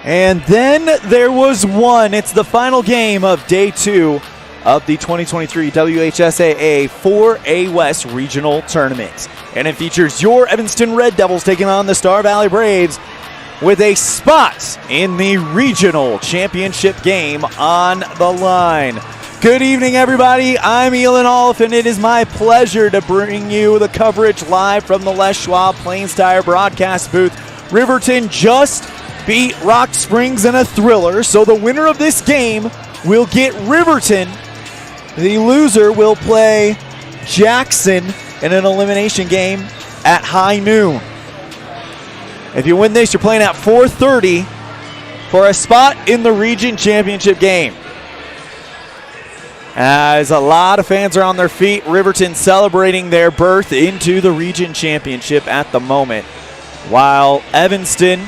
And then there was one. It's the final game of day 2 of the 2023 WHSAA 4A West Regional Tournament. And it features your Evanston Red Devils taking on the Star Valley Braves with a spot in the regional championship game on the line. Good evening, everybody. I'm Elan, Olliff, and it is my pleasure to bring you the coverage live from the Les Schwab Plains Tire broadcast booth. Riverton just beat Rock Springs in a thriller, so the winner of this game will get Riverton. The loser will play Jackson in an elimination game at high noon. If you win this, you're playing at 4:30 for a spot in the region championship game. As a lot of fans are on their feet, Riverton celebrating their berth into the region championship at the moment, while Evanston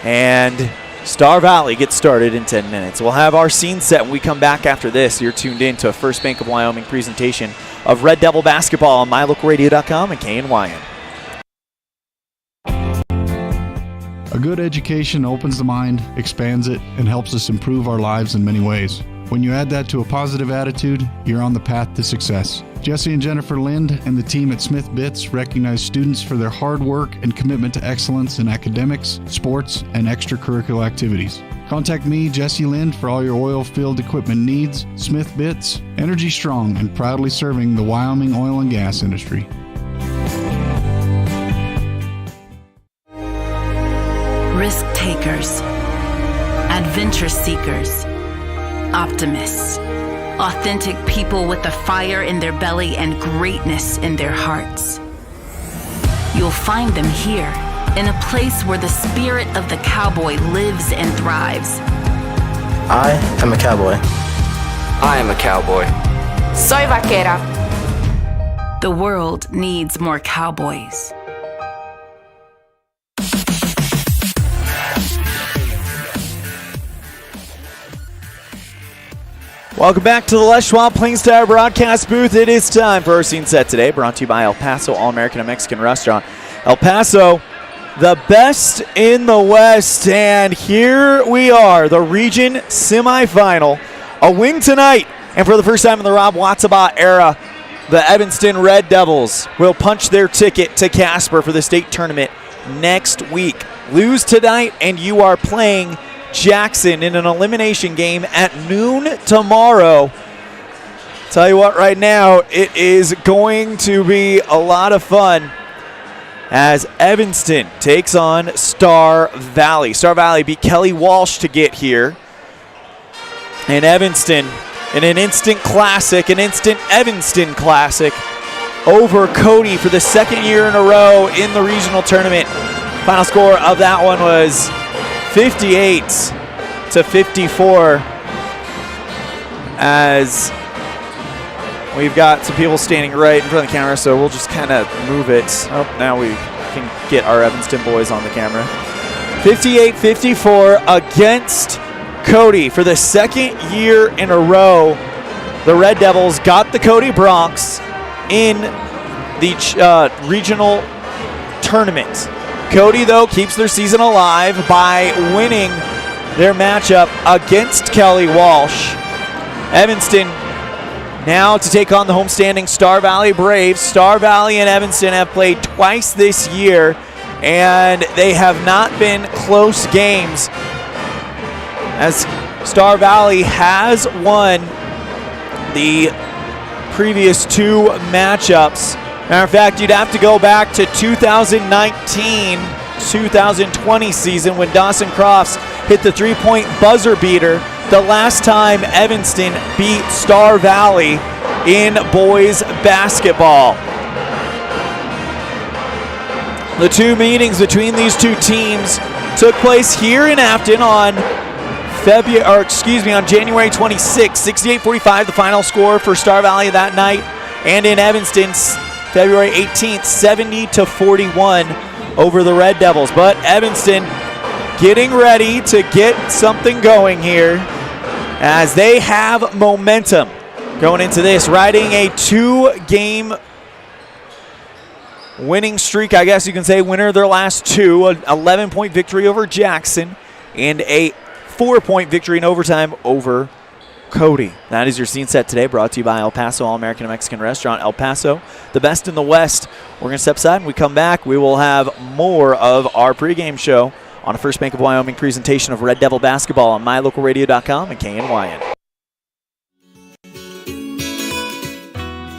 and Star Valley get started in 10 minutes. We'll have our scene set when we come back after this. You're tuned in to a First Bank of Wyoming presentation of Red Devil basketball on mylocalradio.com and KNYN. A good education opens the mind, expands it, and helps us improve our lives in many ways. When you add that to a positive attitude, you're on the path to success. Jesse and Jennifer Lind and the team at Smith Bits recognize students for their hard work and commitment to excellence in academics, sports, and extracurricular activities. Contact me, Jesse Lind, for all your oil field equipment needs. Smith Bits, energy strong and proudly serving the Wyoming oil and gas industry. Risk takers, adventure seekers, optimists, authentic people with a fire in their belly and greatness in their hearts. You'll find them here, in a place where the spirit of the cowboy lives and thrives. I am a cowboy. I am a cowboy. Soy vaquera. The world needs more cowboys. Welcome back to the Les Schwab Plains Tire broadcast booth. It is time for our scene set today, brought to you by El Paso All-American and Mexican Restaurant. El Paso, the best in the West, and here we are, the region semifinal. A win tonight, and for the first time in the Rob Watsabaugh era, the Evanston Red Devils will punch their ticket to Casper for the state tournament next week. Lose tonight, and you are playing Jackson in an elimination game at noon tomorrow. Tell you what, right now, it is going to be a lot of fun as Evanston takes on Star Valley. Star Valley beat Kelly Walsh to get here. And Evanston, in an instant classic, an instant Evanston classic, over Cody for the second year in a row in the regional tournament. Final score of that one was 58-54, as we've got some people standing right in front of the camera, so we'll just kind of move it. Oh, now we can get our Evanston boys on the camera. 58-54 against Cody for the second year in a row. The Red Devils got the Cody Bronx in the regional tournament. Cody, though, keeps their season alive by winning their matchup against Kelly Walsh. Evanston now to take on the homestanding Star Valley Braves. Star Valley and Evanston have played twice this year, and they have not been close games, as Star Valley has won the previous two matchups. Matter of fact, you'd have to go back to 2019-2020 season when Dawson Crofts hit the three-point buzzer beater, the last time Evanston beat Star Valley in boys basketball. The two meetings between these two teams took place here in Afton on January 26, 68-45, the final score for Star Valley that night, and in Evanston, February 18th, 70-41 over the Red Devils. But Evanston getting ready to get something going here, as they have momentum going into this, riding a two-game winning streak, I guess you can say, winner of their last two, an 11-point victory over Jackson and a 4-point victory in overtime over Cody. That is your scene set today, brought to you by El Paso All-American Mexican Restaurant. El Paso, the best in the West. We're going to step aside. When we come back, we will have more of our pregame show on a First Bank of Wyoming presentation of Red Devil basketball on mylocalradio.com and KNYN.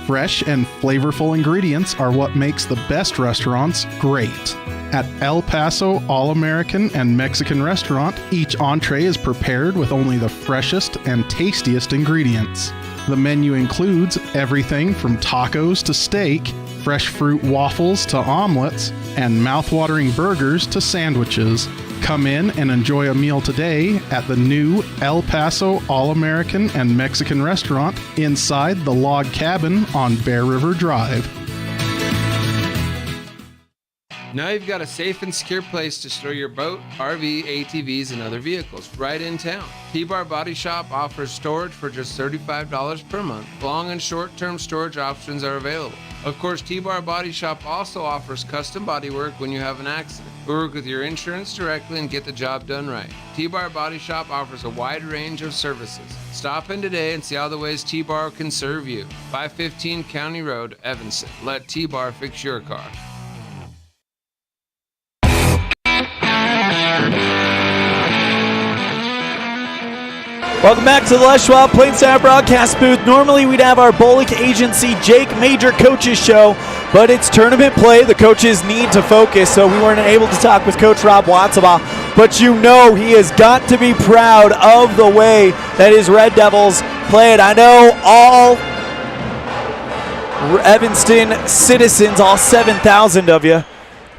Fresh and flavorful ingredients are what makes the best restaurants great. At El Paso All-American and Mexican Restaurant, each entree is prepared with only the freshest and tastiest ingredients. The menu includes everything from tacos to steak, fresh fruit waffles to omelets, and mouth-watering burgers to sandwiches. Come in and enjoy a meal today at the new El Paso All-American and Mexican Restaurant inside the log cabin on Bear River Drive. Now you've got a safe and secure place to store your boat, RV, ATVs, and other vehicles right in town. T-Bar Body Shop offers storage for just $35 per month. Long and short-term storage options are available. Of course, T-Bar Body Shop also offers custom body work when you have an accident. We work with your insurance directly and get the job done right. T-Bar Body Shop offers a wide range of services. Stop in today and see all the ways T-Bar can serve you. 515 County Road, Evanston. Let T-Bar fix your car. Welcome back to the Les Schwab Plains Tower broadcast booth. Normally we'd have our Bullock Agency Jake Major Coaches show, but it's tournament play. The coaches need to focus, so we weren't able to talk with Coach Rob Watsabaugh. But you know he has got to be proud of the way that his Red Devils played. I know all Evanston citizens, all 7,000 of you,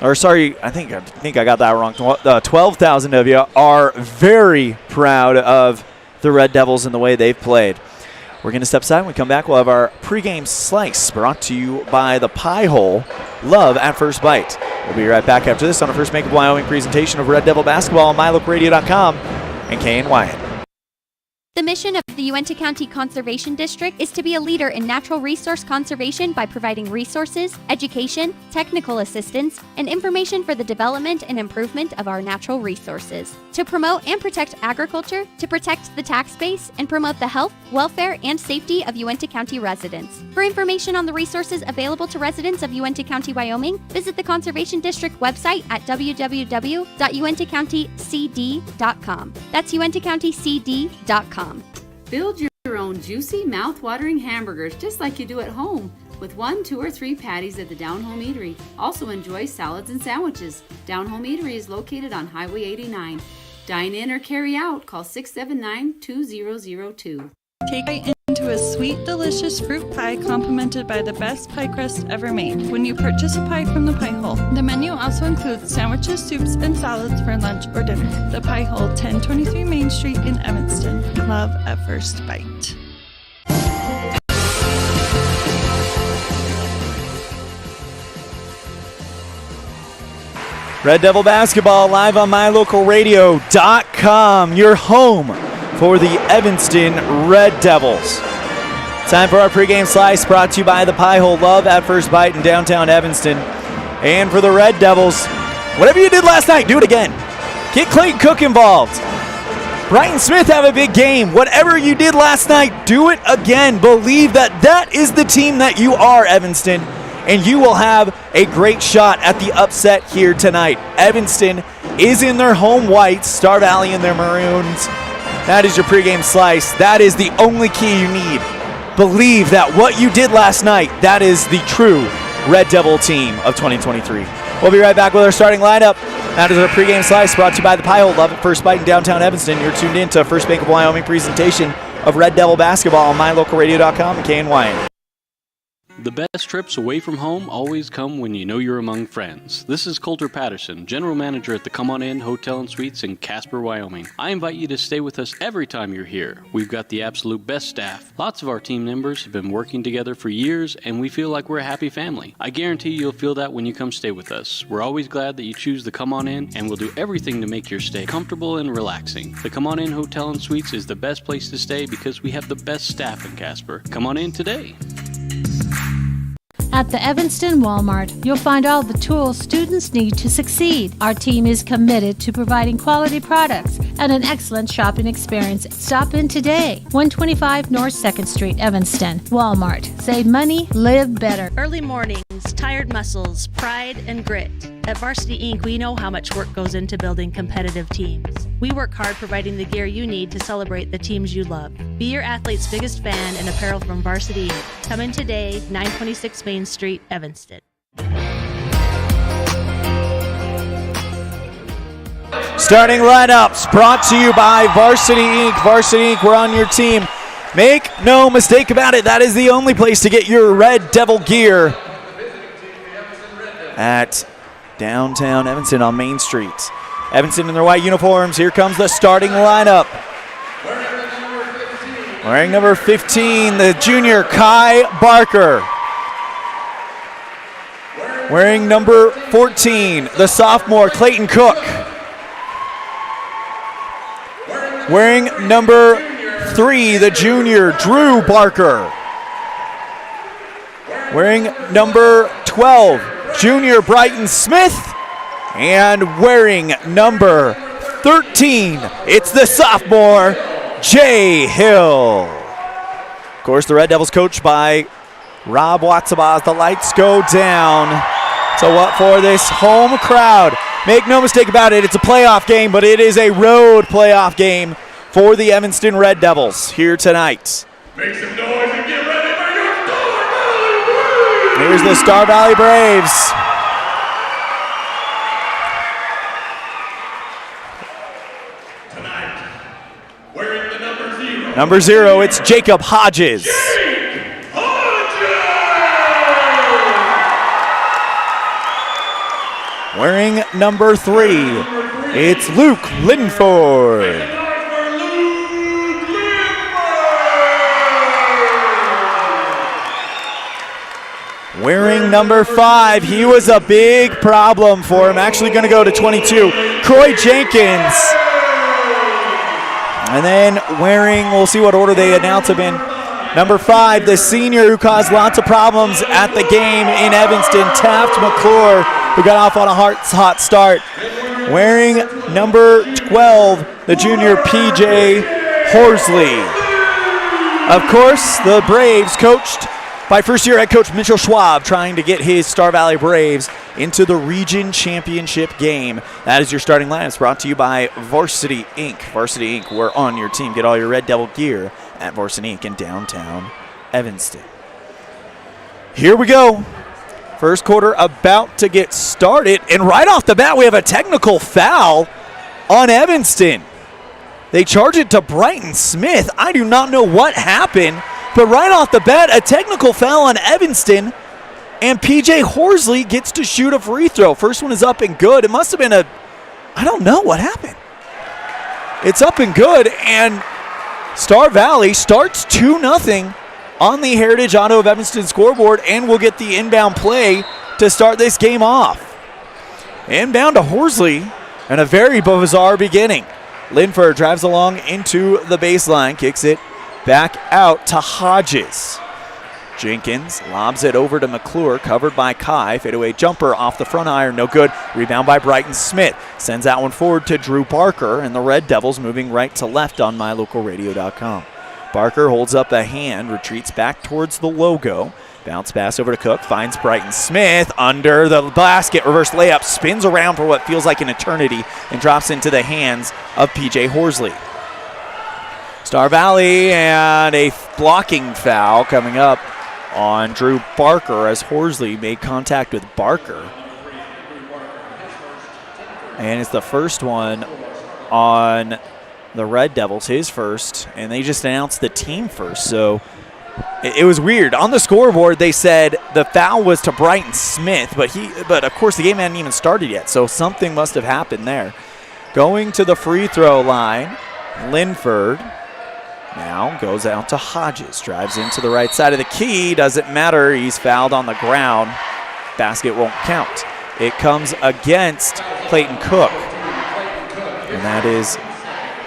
or sorry, I think I got that wrong. 12,000 of you are very proud of the Red Devils and the way they've played. We're going to step aside. When we come back, we'll have our pregame slice brought to you by the Pie Hole. Love at first bite. We'll be right back after this on a First Bank of Wyoming presentation of Red Devil basketball on mylocalradio.com and KNYN. The mission of the Uintah County Conservation District is to be a leader in natural resource conservation by providing resources, education, technical assistance, and information for the development and improvement of our natural resources. To promote and protect agriculture, to protect the tax base, and promote the health, welfare, and safety of Uintah County residents. For information on the resources available to residents of Uintah County, Wyoming, visit the Conservation District website at www.uintahcountycd.com. That's uintahcountycd.com. Build your own juicy, mouth-watering hamburgers just like you do at home with 1, 2, or 3 patties at the Down Home Eatery. Also enjoy salads and sandwiches. Down Home Eatery is located on Highway 89. Dine in or carry out. Call 679-2002. Take a bite into a sweet, delicious fruit pie complimented by the best pie crust ever made when you purchase a pie from the Pie Hole. The menu also includes sandwiches, soups, and salads for lunch or dinner. The Pie Hole, 1023 Main Street in Evanston. Love at first bite. Red Devil basketball live on mylocalradio.com, your home for the Evanston Red Devils. Time for our pregame slice brought to you by the Pie Hole. Love at first bite in downtown Evanston. And for the Red Devils, whatever you did last night, do it again. Get Clayton Cook involved. Brighton Smith have a big game. Whatever you did last night, do it again. Believe that that is the team that you are, Evanston, and you will have a great shot at the upset here tonight. Evanston is in their home whites, Star Valley in their maroons. That is your pregame slice. That is the only key you need. Believe that what you did last night, that is the true Red Devil team of 2023. We'll be right back with our starting lineup. That is our pregame slice brought to you by the Pie Hole. Love at first bite in downtown Evanston. You're tuned in to First Bank of Wyoming presentation of Red Devil basketball on mylocalradio.com and KNYN. The best trips away from home always come when you know you're among friends. This is Coulter Patterson, General Manager at the Come On In Hotel and Suites in Casper, Wyoming. I invite you to stay with us every time you're here. We've got the absolute best staff. Lots of our team members have been working together for years, and we feel like we're a happy family. I guarantee you'll feel that when you come stay with us. We're always glad that you choose the Come On In, and we'll do everything to make your stay comfortable and relaxing. The Come On In Hotel and Suites is the best place to stay because we have the best staff in Casper. Come on in today. At the Evanston Walmart, you'll find all the tools students need to succeed. Our team is committed to providing quality products and an excellent shopping experience. Stop in today. 125 North 2nd Street, Evanston. Walmart. Save money, live better. Early mornings, tired muscles, pride, and grit. At Varsity Inc., we know how much work goes into building competitive teams. We work hard providing the gear you need to celebrate the teams you love. Be your athlete's biggest fan in apparel from Varsity Inc. Come in today, 926 Main Street, Evanston. Starting lineups brought to you by Varsity Inc. Varsity Inc., we're on your team. Make no mistake about it, that is the only place to get your Red Devil gear at downtown Evanston on Main Street. Evanston in their white uniforms. Here comes the starting lineup. Wearing number 15, the junior Kai Barker. Wearing number 14, the sophomore Clayton Cook. Wearing number 3, the junior Drew Barker. Wearing number 12, junior Brighton Smith. And wearing number 13, it's the sophomore Jay Hill. Of course, the Red Devils coached by Rob Watsabah. The lights go down. So what for this home crowd? Make no mistake about it, it's a playoff game, but it is a road playoff game for the Evanston Red Devils here tonight. Make some noise and get ready for your Star Valley Braves! Here's the Star Valley Braves. Tonight, wearing the number 0. Number 0, it's Jacob Hodges. Wearing number 3, it's Luke Linford. Wearing number 5, he was a big problem for him. Actually going to go to 22, Croy Jenkins. And then wearing, we'll see what order they announce him in, number 5, the senior who caused lots of problems at the game in Evanston, Taft McClure, who got off on a hot start. Wearing number 12, the junior PJ Horsley. Of course, the Braves coached by first-year head coach Mitchell Schwab, trying to get his Star Valley Braves into the region championship game. That is your starting lineups, brought to you by Varsity Inc. Varsity Inc., we're on your team. Get all your Red Devil gear at Varsity Inc. in downtown Evanston. Here we go. First quarter about to get started, and right off the bat we have a technical foul on Evanston. They charge it to Brighton Smith. I do not know what happened, but right off the bat, a technical foul on Evanston, and PJ Horsley gets to shoot a free throw. First one is up and good. It must have been I don't know what happened. It's up and good, and Star Valley starts 2-0 on the Heritage Auto of Evanston scoreboard, and will get the inbound play to start this game off. Inbound to Horsley, and a very bizarre beginning. Linford drives along into the baseline, kicks it back out to Hodges. Jenkins lobs it over to McClure, covered by Kai. Fadeaway jumper off the front iron, no good. Rebound by Brighton Smith. Sends that one forward to Drew Barker, and the Red Devils moving right to left on mylocalradio.com. Barker holds up a hand, retreats back towards the logo. Bounce pass over to Cook, finds Brighton Smith under the basket. Reverse layup, spins around for what feels like an eternity, and drops into the hands of PJ Horsley. Star Valley, and a blocking foul coming up on Drew Barker as Horsley made contact with Barker. And it's the first one on the Red Devils, his first, and they just announced the team first, so it was weird. On the scoreboard, they said the foul was to Brighton Smith, but of course the game hadn't even started yet, so something must have happened there. Going to the free throw line, Linford now goes out to Hodges, drives into the right side of the key, doesn't matter, he's fouled on the ground. Basket won't count. It comes against Clayton Cook, and that is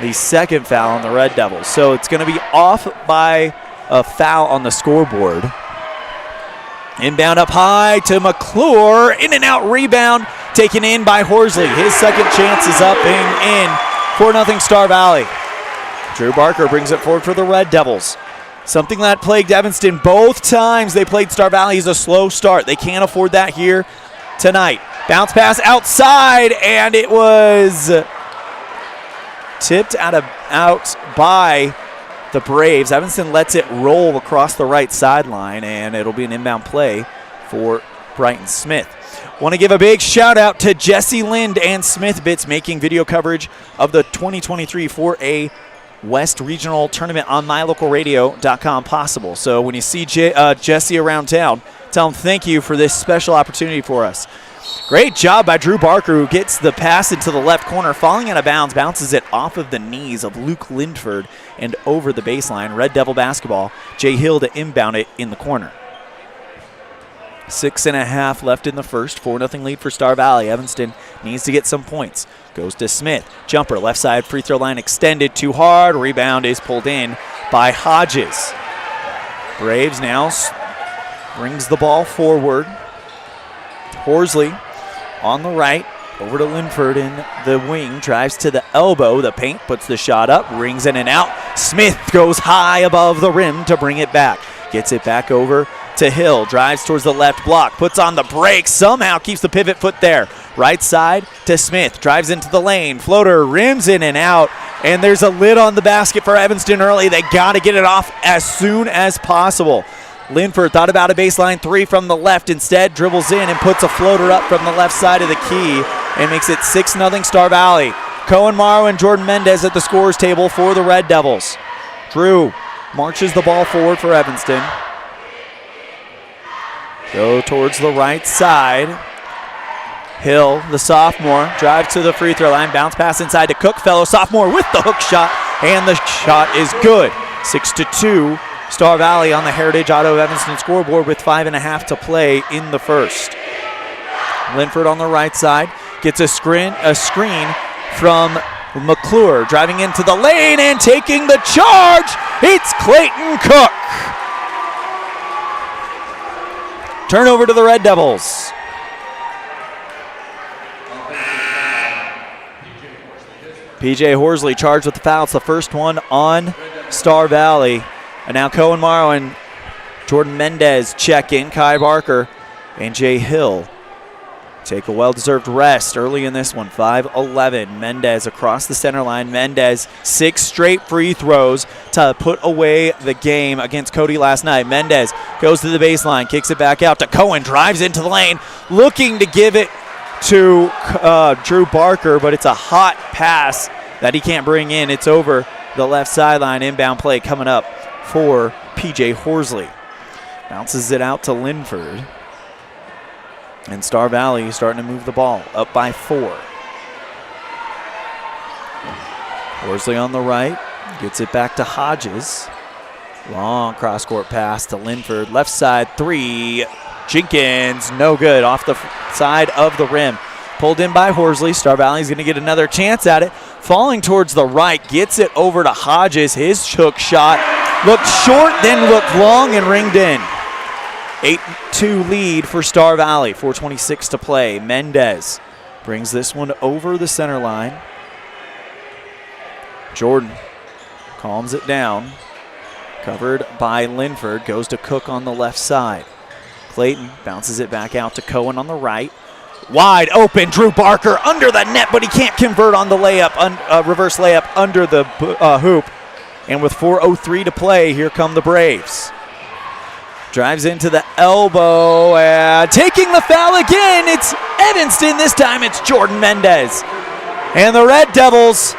the second foul on the Red Devils. So it's going to be off by a foul on the scoreboard. Inbound up high to McClure. In and out rebound taken in by Horsley. His second chance is up and in. 4-0 Star Valley. Drew Barker brings it forward for the Red Devils. Something that plagued Evanston both times they played Star Valley is a slow start. They can't afford that here tonight. Bounce pass outside, and it was tipped out by the Braves. Evanston lets it roll across the right sideline, and it'll be an inbound play for Brighton Smith. Want to give a big shout out to Jesse Lind and Smith Bits making video coverage of the 2023 4A West Regional Tournament on mylocalradio.com possible. So when you see Jesse around town, tell him thank you for this special opportunity for us. Great job by Drew Barker, who gets the pass into the left corner, falling out of bounds, bounces it off of the knees of Luke Lindford and over the baseline. Red Devil basketball. Jay Hill to inbound it in the corner. 6.5 left in the first. 4-0 lead for Star Valley. Evanston needs to get some points. Goes to Smith. Jumper, left side free throw line extended too hard. Rebound is pulled in by Hodges. Braves now brings the ball forward. Horsley on the right. Over to Linford in the wing. Drives to the elbow. The paint puts the shot up. Rings in and out. Smith goes high above the rim to bring it back. Gets it back over to Hill. Drives towards the left block. Puts on the brakes. Somehow keeps the pivot foot there. Right side to Smith. Drives into the lane. Floater rims in and out. And there's a lid on the basket for Evanston early. They got to get it off as soon as possible. Linford thought about a baseline three from the left. Instead, dribbles in and puts a floater up from the left side of the key and makes it 6-0 Star Valley. Cohen Morrow and Jordan Mendez at the scorers table for the Red Devils. Drew marches the ball forward for Evanston. Go towards the right side. Hill, the sophomore, drives to the free throw line. Bounce pass inside to Cook. Fellow sophomore with the hook shot, and the shot is good. 6-2. Star Valley on the Heritage Auto Evanston scoreboard with 5.5 to play in the first. Linford on the right side gets a screen from McClure, driving into the lane and taking the charge. It's Clayton Cook. Turnover to the Red Devils. PJ Horsley charged with the foul. It's the first one on Star Valley. And now Cohen Morrow and Jordan Mendez check in. Kai Barker and Jay Hill take a well-deserved rest early in this one. 5-11. Mendez across the center line. Mendez 6 straight free throws to put away the game against Cody last night. Mendez goes to the baseline, kicks it back out to Cohen, drives into the lane, looking to give it to Drew Barker, but it's a hot pass that he can't bring in. It's over the left sideline. Inbound play coming up for PJ Horsley. Bounces it out to Linford. And Star Valley is starting to move the ball, up by 4. Horsley on the right, gets it back to Hodges. Long cross-court pass to Linford. Left side three. Jenkins, no good, off the side of the rim. Pulled in by Horsley. Star Valley's going to get another chance at it. Falling towards the right, gets it over to Hodges. His hook shot looked short, then looked long and ringed in. 8-2 lead for Star Valley. 4:26 to play. Mendez brings this one over the center line. Jordan calms it down. Covered by Linford. Goes to Cook on the left side. Clayton bounces it back out to Cohen on the right. Wide open, Drew Barker under the net, but he can't convert on the layup, reverse layup under the hoop. And with 4:03 to play, here come the Braves. Drives into the elbow, and taking the foul again. It's Evanston. This time it's Jordan Mendez. And the Red Devils,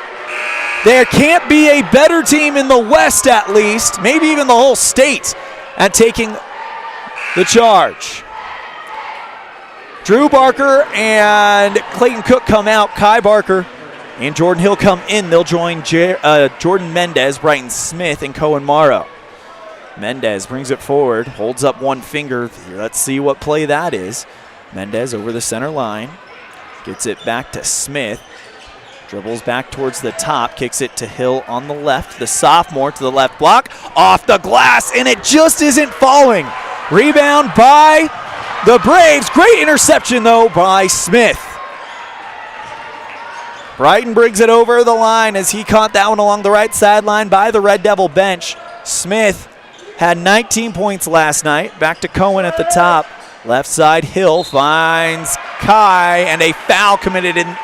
there can't be a better team in the West at least, maybe even the whole state, at taking the charge. Drew Barker and Clayton Cook come out. Kai Barker and Jordan Hill come in. They'll join Jordan Mendez, Brighton Smith, and Cohen Morrow. Mendez brings it forward, holds up one finger. Let's see what play that is. Mendez over the center line. Gets it back to Smith. Dribbles back towards the top. Kicks it to Hill on the left. The sophomore to the left block. Off the glass, and it just isn't falling. Rebound by the Braves. Great interception, though, by Smith. Brighton brings it over the line as he caught that one along the right sideline by the Red Devil bench. Smith had 19 points last night. Back to Cohen at the top. Left side, Hill finds Kai, and a foul committed in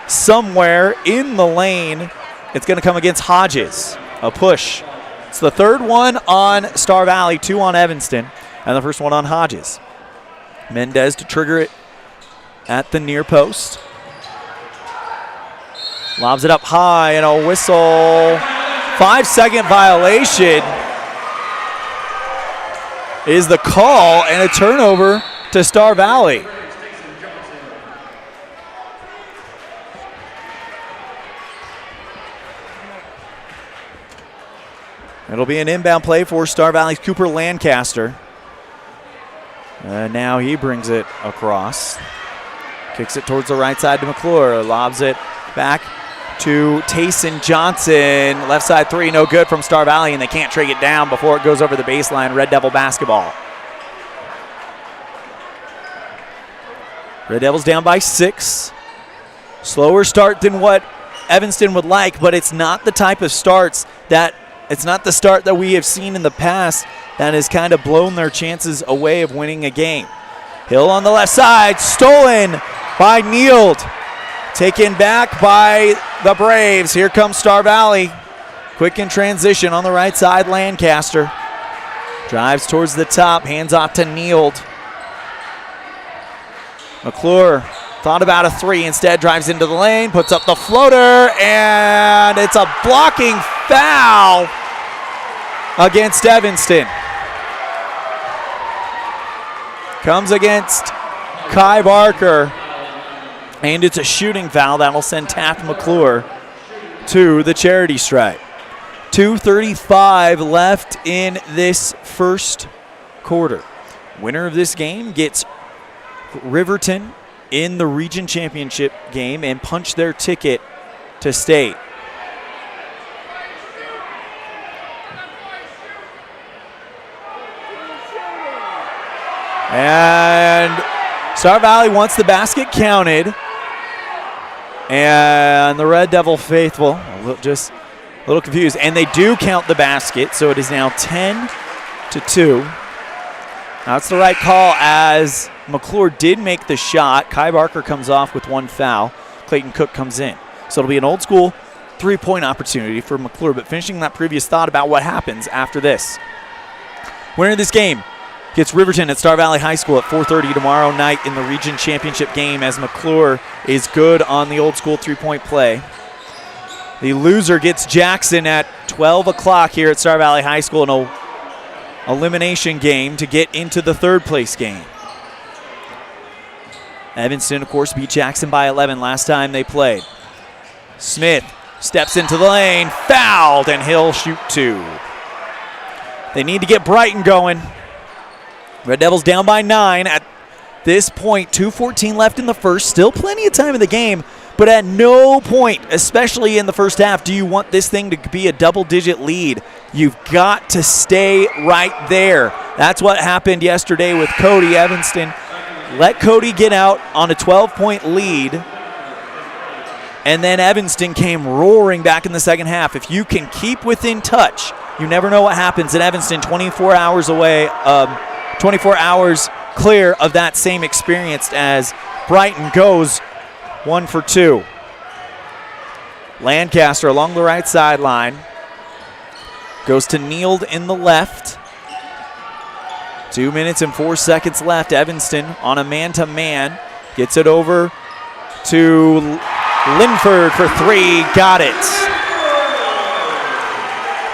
somewhere in the lane. It's going to come against Hodges. A push. It's the third one on Star Valley, 2 on Evanston, and the first one on Hodges. Mendez to trigger it at the near post. Lobs it up high, and a whistle. 5-second violation is the call, and a turnover to Star Valley. It'll be an inbound play for Star Valley's Cooper Lancaster. And now he brings it across. Kicks it towards the right side to McClure. Lobs it back to Tayson Johnson. Left side 3, no good from Star Valley, and they can't track it down before it goes over the baseline. Red Devil basketball. Red Devils down by 6. Slower start than what Evanston would like, but it's not the type of starts that it's not the start that we have seen in the past that has kind of blown their chances away of winning a game. Hill on the left side, stolen by Neild. Taken back by the Braves. Here comes Star Valley. Quick in transition on the right side, Lancaster. Drives towards the top, hands off to Neild. McClure thought about a 3, instead drives into the lane, puts up the floater, and it's a blocking foul against Evanston. Comes against Kai Barker, and it's a shooting foul that'll send Taft McClure to the charity stripe. 2:35 left in this first quarter. Winner of this game gets Riverton in the region championship game and punch their ticket to state. And Star Valley wants the basket counted. And the Red Devil faithful, just a little confused. And they do count the basket, so it is now 10-2. That's the right call as McClure did make the shot. Kai Barker comes off with 1 foul. Clayton Cook comes in. So it'll be an old school 3-point opportunity for McClure, but finishing that previous thought about what happens after this. Winner of this game gets Riverton at Star Valley High School at 4:30 tomorrow night in the region championship game as McClure is good on the old school 3-point play. The loser gets Jackson at 12 o'clock here at Star Valley High School in an elimination game to get into the 3rd place game. Evanston, of course, beat Jackson by 11 last time they played. Smith steps into the lane, fouled, and he'll shoot 2. They need to get Brighton going. Red Devils down by 9 at this point. 2:14 left in the first. Still plenty of time in the game, but at no point, especially in the first half, do you want this thing to be a double-digit lead. You've got to stay right there. That's what happened yesterday with Cody. Evanston let Cody get out on a 12-point lead, and then Evanston came roaring back in the second half. If you can keep within touch, you never know what happens in Evanston. 24 hours away, 24 hours clear of that same experience as Brighton goes 1 for 2. Lancaster along the right sideline. Goes to Neild in the left. 2 minutes and 4 seconds left. Evanston on a man-to-man. Gets it over to Linford for 3. Got it.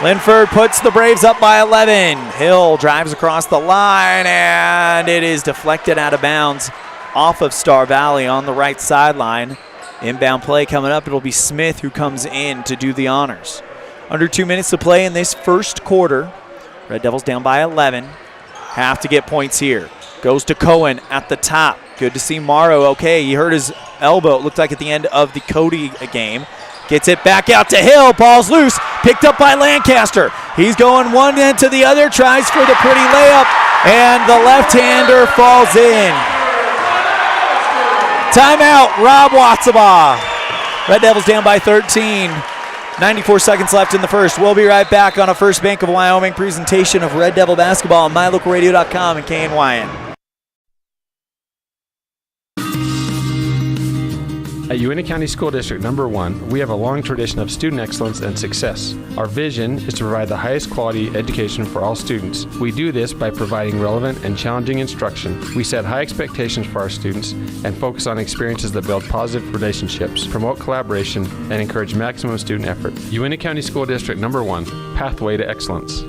Linford puts the Braves up by 11. Hill drives across the line, and it is deflected out of bounds off of Star Valley on the right sideline. Inbound play coming up. It'll be Smith who comes in to do the honors. Under 2 minutes to play in this first quarter. Red Devils down by 11. Have to get points here. Goes to Cohen at the top. Good to see Morrow. Okay, he hurt his elbow, it looked like at the end of the Cody game. Gets it back out to Hill. Ball's loose. Picked up by Lancaster. He's going one end to the other. Tries for the pretty layup. And the left-hander falls in. Timeout, Rob Watsabaugh. Red Devils down by 13. 94 seconds left in the first. We'll be right back on a First Bank of Wyoming presentation of Red Devil basketball on mylocalradio.com and KNYN. At Uintah County School District Number 1, we have a long tradition of student excellence and success. Our vision is to provide the highest quality education for all students. We do this by providing relevant and challenging instruction. We set high expectations for our students and focus on experiences that build positive relationships, promote collaboration, and encourage maximum student effort. Uintah County School District Number 1, Pathway to Excellence.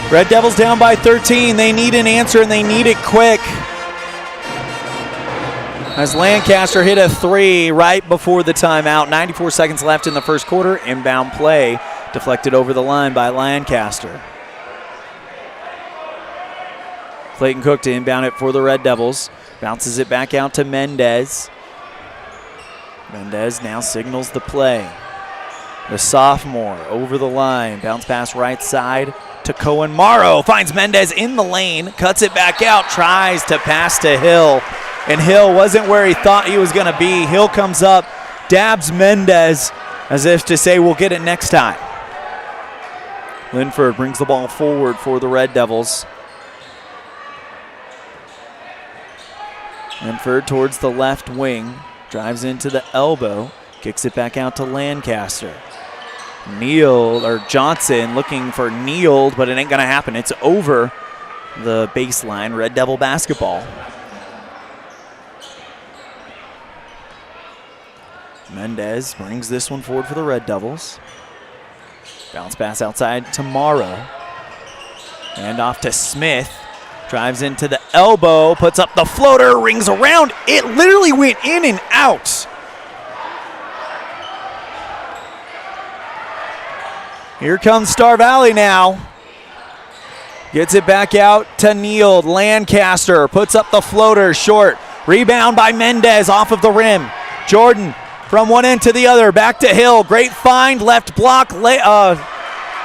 Red Devils down by 13. They need an answer, and they need it quick. As Lancaster hit a three right before the timeout. 94 seconds left in the first quarter. Inbound play deflected over the line by Lancaster. Clayton Cook to inbound it for the Red Devils. Bounces it back out to Mendez. Mendez now signals the play. The sophomore over the line. Bounce pass right side to Cohen Morrow. Finds Mendez in the lane. Cuts it back out. Tries to pass to Hill. And Hill wasn't where he thought he was going to be. Hill comes up, dabs Mendez as if to say, we'll get it next time. Linford brings the ball forward for the Red Devils. Linford towards the left wing. Drives into the elbow. Kicks it back out to Lancaster. Johnson looking for Neal, but it ain't going to happen. It's over the baseline. Red Devil basketball. Mendez brings this one forward for the Red Devils. Bounce pass outside to Morrow. And off to Smith. Drives into the elbow, puts up the floater, rings around. It literally went in and out. Here comes Star Valley now. Gets it back out to Neal. Lancaster puts up the floater, short. Rebound by Mendez off of the rim. Jordan from one end to the other, back to Hill. Great find, left block,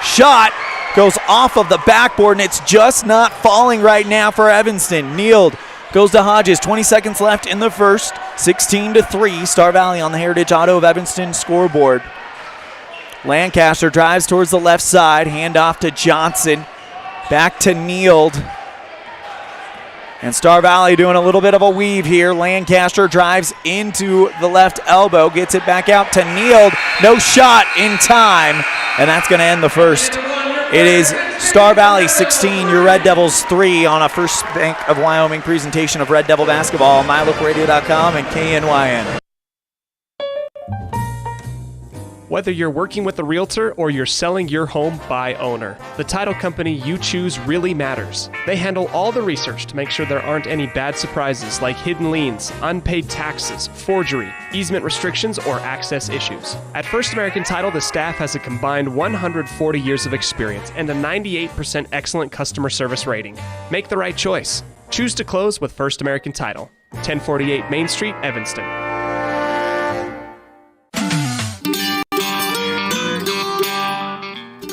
shot goes off of the backboard, and it's just not falling right now for Evanston. Neal goes to Hodges. 20 seconds left in the first. 16-3. Star Valley on the Heritage Auto of Evanston scoreboard. Lancaster drives towards the left side. Handoff to Johnson. Back to Neal. And Star Valley doing a little bit of a weave here. Lancaster drives into the left elbow. Gets it back out to Neal. No shot in time. And that's going to end the first. It is Star Valley 16, your Red Devils 3 on a First Bank of Wyoming presentation of Red Devil basketball. mylocalradio.com and KNYN. Whether you're working with a realtor or you're selling your home by owner, the title company you choose really matters. They handle all the research to make sure there aren't any bad surprises like hidden liens, unpaid taxes, forgery, easement restrictions, or access issues. At First American Title, the staff has a combined 140 years of experience and a 98% excellent customer service rating. Make the right choice. Choose to close with First American Title. 1048 Main Street, Evanston.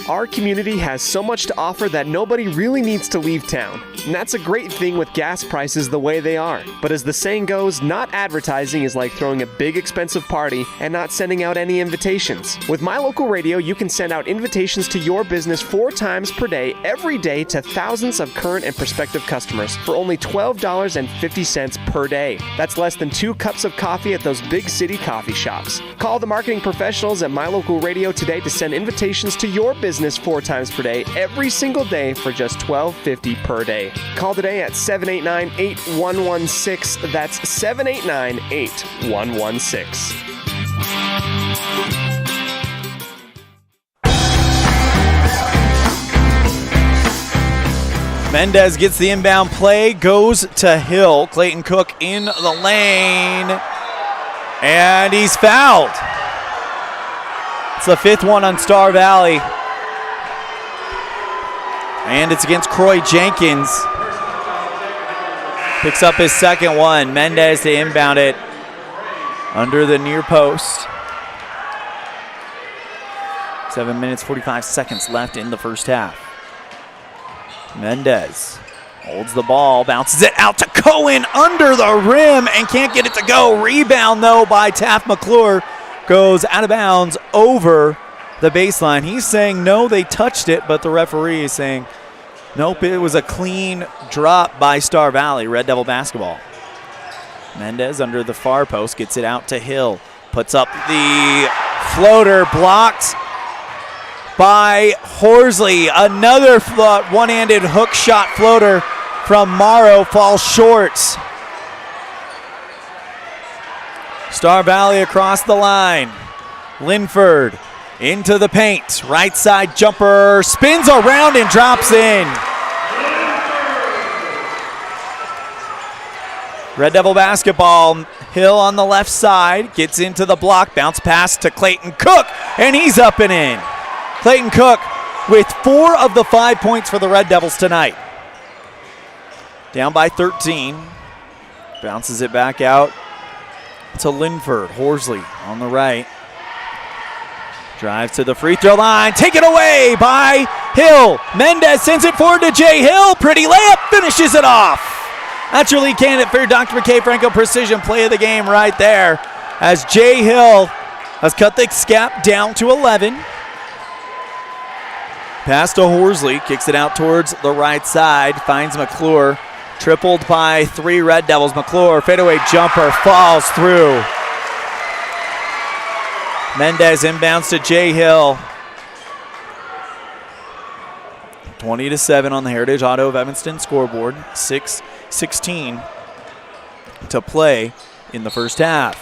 Our community has so much to offer that nobody really needs to leave town. And that's a great thing with gas prices the way they are. But as the saying goes, not advertising is like throwing a big expensive party and not sending out any invitations. With My Local Radio, you can send out invitations to your business 4 times per day, every day, to thousands of current and prospective customers for only $12.50 per day. That's less than 2 cups of coffee at those big city coffee shops. Call the marketing professionals at My Local Radio today to send invitations to your business 4 times per day, every single day for just $12.50 per day. Call today at 789-8116. That's 789-8116. Mendez gets the inbound play, goes to Hill. Clayton Cook in the lane, and he's fouled. It's the 5th one on Star Valley. And it's against Croy Jenkins. Picks up his 2nd one. Mendez to inbound it under the near post. 7 minutes, 45 seconds left in the first half. Mendez holds the ball, bounces it out to Cohen under the rim and can't get it to go. Rebound, though, by Taft McClure. Goes out of bounds over the baseline. He's saying, no, they touched it, but the referee is saying, nope, it was a clean drop by Star Valley, Red Devil basketball. Mendez under the far post, gets it out to Hill. Puts up the floater, blocked by Horsley. Another one-handed hook shot floater from Morrow falls short. Star Valley across the line. Linford into the paint. Right side jumper, spins around and drops in. Red Devil basketball. Hill on the left side, gets into the block, bounce pass to Clayton Cook, and he's up and in. Clayton Cook with 4 of the 5 points for the Red Devils tonight. Down by 13. Bounces it back out to Linford. Horsley on the right. Drives to the free throw line, taken away by Hill. Mendez sends it forward to Jay Hill. Pretty layup, finishes it off. That's your lead candidate for your Dr. McKay Franco Precision play of the game right there, as Jay Hill has cut the gap down to 11. Pass to Horsley, kicks it out towards the right side, finds McClure. Tripled by 3 Red Devils. McClure, fadeaway jumper, falls through. Mendez inbounds to Jay Hill. 20-7 on the Heritage Auto of Evanston scoreboard. 6:16 to play in the first half.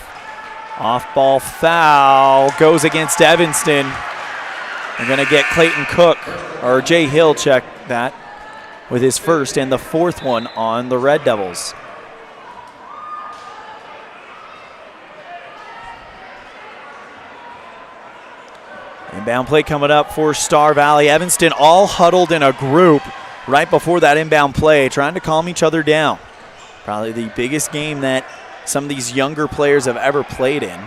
Off-ball foul goes against Evanston. They're going to get Clayton Cook, or Jay Hill check that, with his first and the 4th one on the Red Devils. Inbound play coming up for Star Valley. Evanston all huddled in a group right before that inbound play, trying to calm each other down. Probably the biggest game that some of these younger players have ever played in.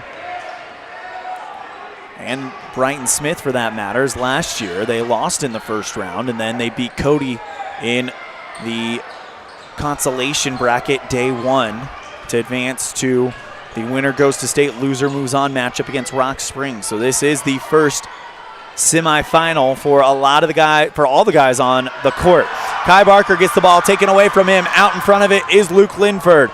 And Brighton Smith, for that matter, last year they lost in the first round, and then they beat Cody in the consolation bracket day 1 to advance to the winner goes to state, loser moves on matchup against Rock Springs. So this is the first semifinal for all the guys on the court. Kai Barker gets the ball taken away from him. Out in front of it is Luke Linford.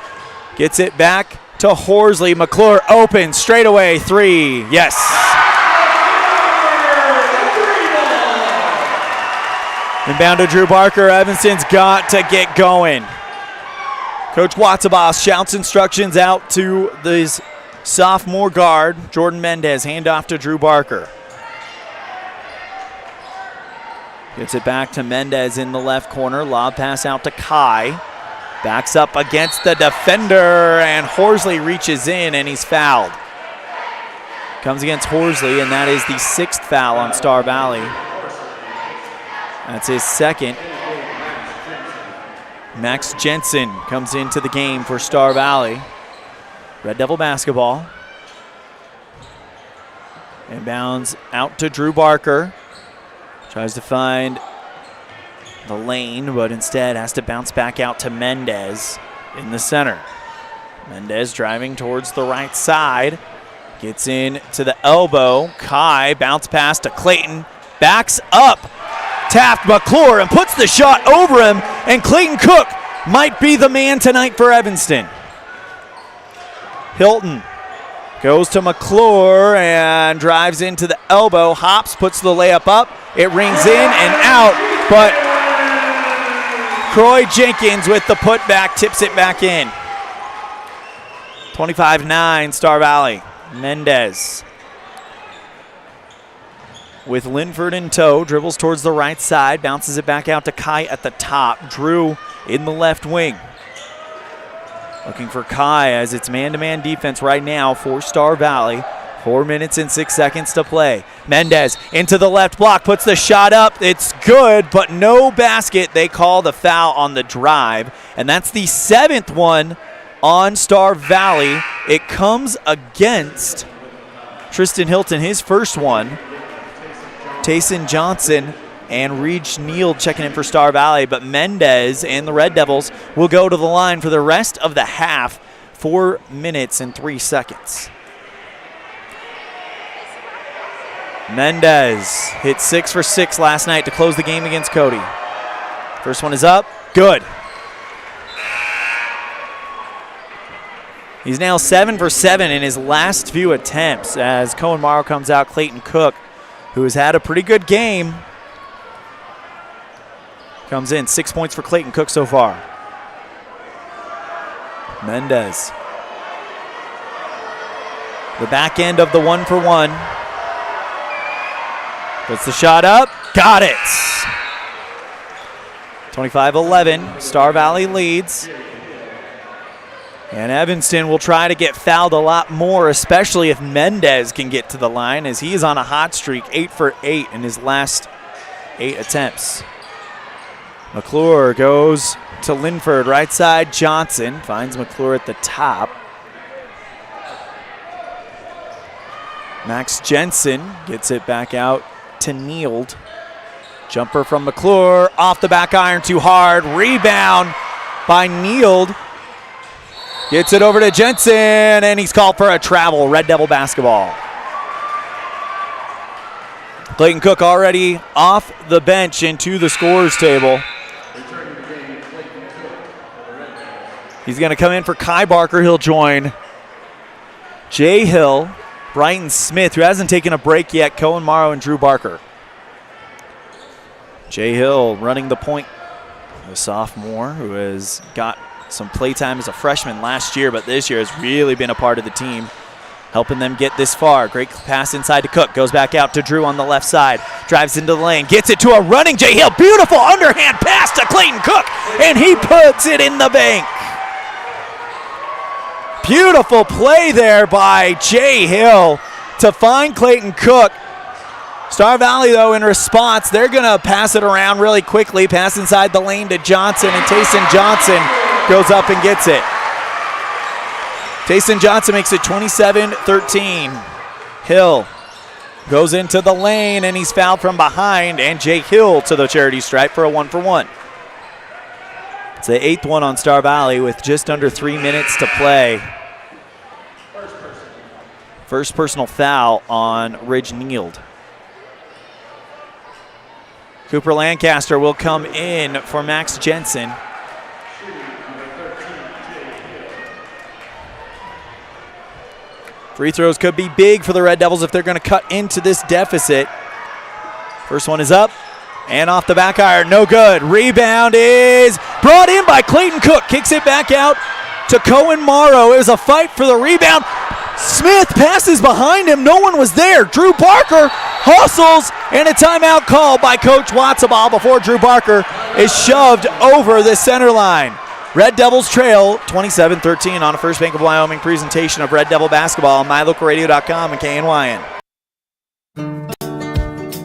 Gets it back to Horsley. McClure open, straight away, 3. Yes. Inbound to Drew Barker. Evanston's got to get going. Coach Watsabas shouts instructions out to this sophomore guard, Jordan Mendez. Handoff to Drew Barker. Gets it back to Mendez in the left corner. Lob pass out to Kai. Backs up against the defender, and Horsley reaches in, and he's fouled. Comes against Horsley, and that is the 6th foul on Star Valley. That's his 2nd. Max Jensen comes into the game for Star Valley. Red Devil basketball. Inbounds out to Drew Barker. Tries to find the lane, but instead has to bounce back out to Mendez in the center. Mendez driving towards the right side. Gets in to the elbow. Kai, bounce pass to Clayton. Backs up. Taft McClure and puts the shot over him, and Clayton Cook might be the man tonight for Evanston. Hilton goes to McClure and drives into the elbow. Hops, puts the layup up. It rings in and out, but Croy Jenkins with the putback tips it back in. 25-9 Star Valley. Mendez with Linford in tow, dribbles towards the right side, bounces it back out to Kai at the top. Drew in the left wing. Looking for Kai as it's man-to-man defense right now for Star Valley. 4 minutes and 6 seconds to play. Mendez into the left block, puts the shot up. It's good, but no basket. They call the foul on the drive, and that's the 7th one on Star Valley. It comes against Tristan Hilton, his first one. Tayson Johnson and Reach Neal checking in for Star Valley, but Mendez and the Red Devils will go to the line for the rest of the half, 4 minutes and 3 seconds. Mendez hit 6 for 6 last night to close the game against Cody. First one is up, good. He's now 7 for 7 in his last few attempts as Cohen Morrow comes out. Clayton Cook, who has had a pretty good game, comes in. 6 points for Clayton Cook so far. Mendez. The back end of the 1-for-1. Puts the shot up. Got it. 25-11. Star Valley leads. And Evanston will try to get fouled a lot more, especially if Mendez can get to the line, as he is on a hot streak, 8 for 8 in his last 8 attempts. McClure goes to Linford, right side. Johnson finds McClure at the top. Max Jensen gets it back out to Neild. Jumper from McClure, off the back iron, too hard. Rebound by Neild. Gets it over to Jensen, and he's called for a travel. Red Devil basketball. Clayton Cook already off the bench into the scorers table. He's going to come in for Kai Barker. He'll join Jay Hill, Brighton Smith, who hasn't taken a break yet, Cohen Morrow, and Drew Barker. Jay Hill running the point, a sophomore who has got some playtime as a freshman last year, but this year has really been a part of the team, helping them get this far. Great pass inside to Cook, goes back out to Drew on the left side, drives into the lane, gets it to a running Jay Hill. Beautiful underhand pass to Clayton Cook, and he puts it in the bank. Beautiful play there by Jay Hill to find Clayton Cook. Star Valley, though, in response, they're going to pass it around really quickly. Pass inside the lane to Johnson, and Tayson Johnson goes up and gets it. Tayson Johnson makes it 27-13. Hill goes into the lane, and he's fouled from behind, and Jay Hill to the charity stripe for a 1-for-1. It's the 8th one on Star Valley with just under 3 minutes to play. First personal foul on Ridge Neild. Cooper Lancaster will come in for Max Jensen. Free throws could be big for the Red Devils if they're going to cut into this deficit. First one is up and off the back iron, no good. Rebound is brought in by Clayton Cook. Kicks it back out to Cohen Morrow. It was a fight for the rebound. Smith passes behind him. No one was there. Drew Barker hustles, and a timeout called by Coach Watsabal before Drew Barker is shoved over the center line. Red Devils trail 27-13 on a First Bank of Wyoming presentation of Red Devil basketball on MyLocalRadio.com and KNYN.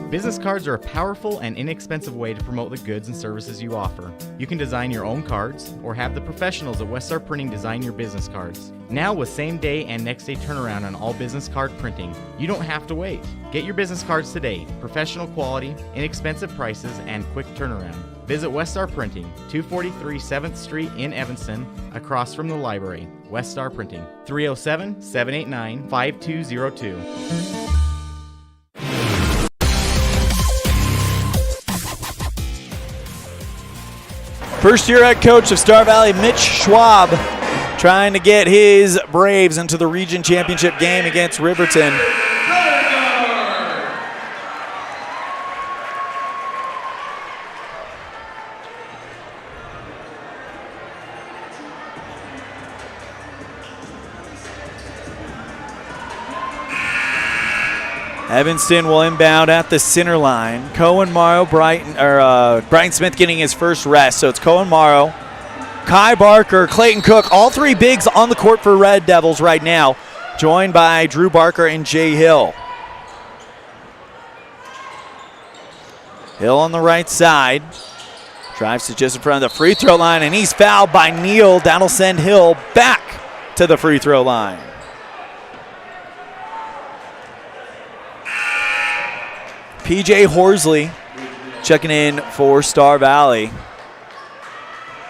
Business cards are a powerful and inexpensive way to promote the goods and services you offer. You can design your own cards or have the professionals at Westar Printing design your business cards. Now with same-day and next-day turnaround on all business card printing, you don't have to wait. Get your business cards today. Professional quality, inexpensive prices, and quick turnaround. Visit Westar Printing, 243 7th Street in Evanston, across from the library. Westar Printing, 307-789-5202. First-year head coach of Star Valley, Mitch Schwab, trying to get his Braves into the region championship game against Riverton. Evanston will inbound at the center line. Cohen Morrow, Brighton Smith getting his first rest. So it's Cohen Morrow, Kai Barker, Clayton Cook, all three bigs on the court for Red Devils right now, joined by Drew Barker and Jay Hill. Hill on the right side. Drives to just in front of the free throw line, and he's fouled by Neal. That'll send Hill back to the free throw line. PJ Horsley checking in for Star Valley.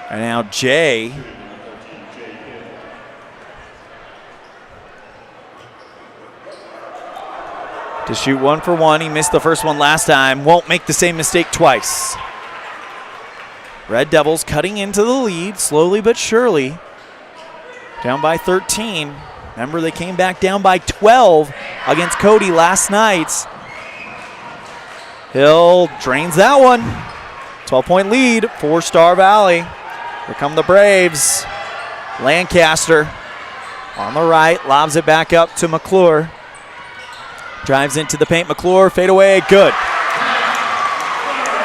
And now Jay to shoot 1 for 1. He missed the first one last time. Won't make the same mistake twice. Red Devils cutting into the lead slowly but surely. Down by 13. Remember, they came back down by 12 against Cody last night. Hill drains that one. 12-point lead for Star Valley. Here come the Braves. Lancaster on the right, lobs it back up to McClure. Drives into the paint. McClure, fadeaway, good.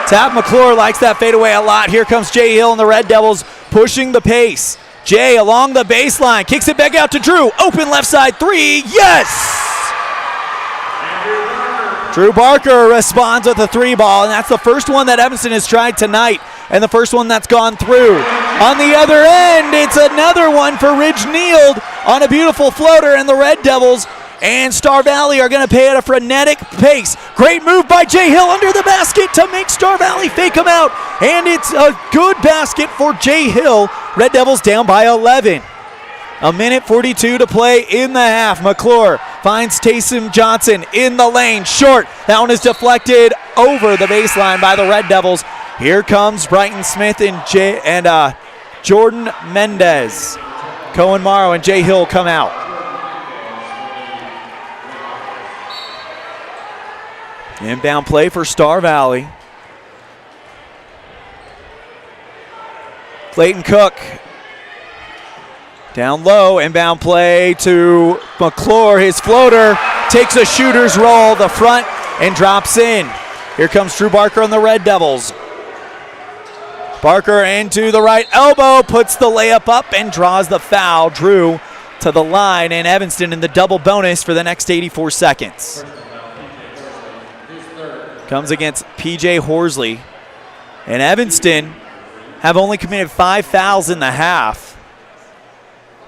Tab McClure likes that fadeaway a lot. Here comes Jay Hill and the Red Devils pushing the pace. Jay along the baseline, kicks it back out to Drew. Open left side three, yes! Drew Barker responds with a 3-ball, and that's the first one that Evanston has tried tonight, and the first one that's gone through. On the other end, it's another one for Ridge Neild on a beautiful floater, and the Red Devils and Star Valley are going to play at a frenetic pace. Great move by Jay Hill under the basket to make Star Valley fake him out, and it's a good basket for Jay Hill. Red Devils down by 11. A minute 42 to play in the half. McClure finds Taysom Johnson in the lane, short. That one is deflected over the baseline by the Red Devils. Here comes Brighton Smith and Jordan Mendez. Cohen Morrow and Jay Hill come out. Inbound play for Star Valley. Clayton Cook down low, inbound play to McClure. His floater takes a shooter's roll, the front, and drops in. Here comes Drew Barker on the Red Devils. Barker into the right elbow, puts the layup up and draws the foul. Drew to the line, and Evanston in the double bonus for the next 84 seconds. Comes against PJ Horsley. And Evanston have only committed 5 fouls in the half.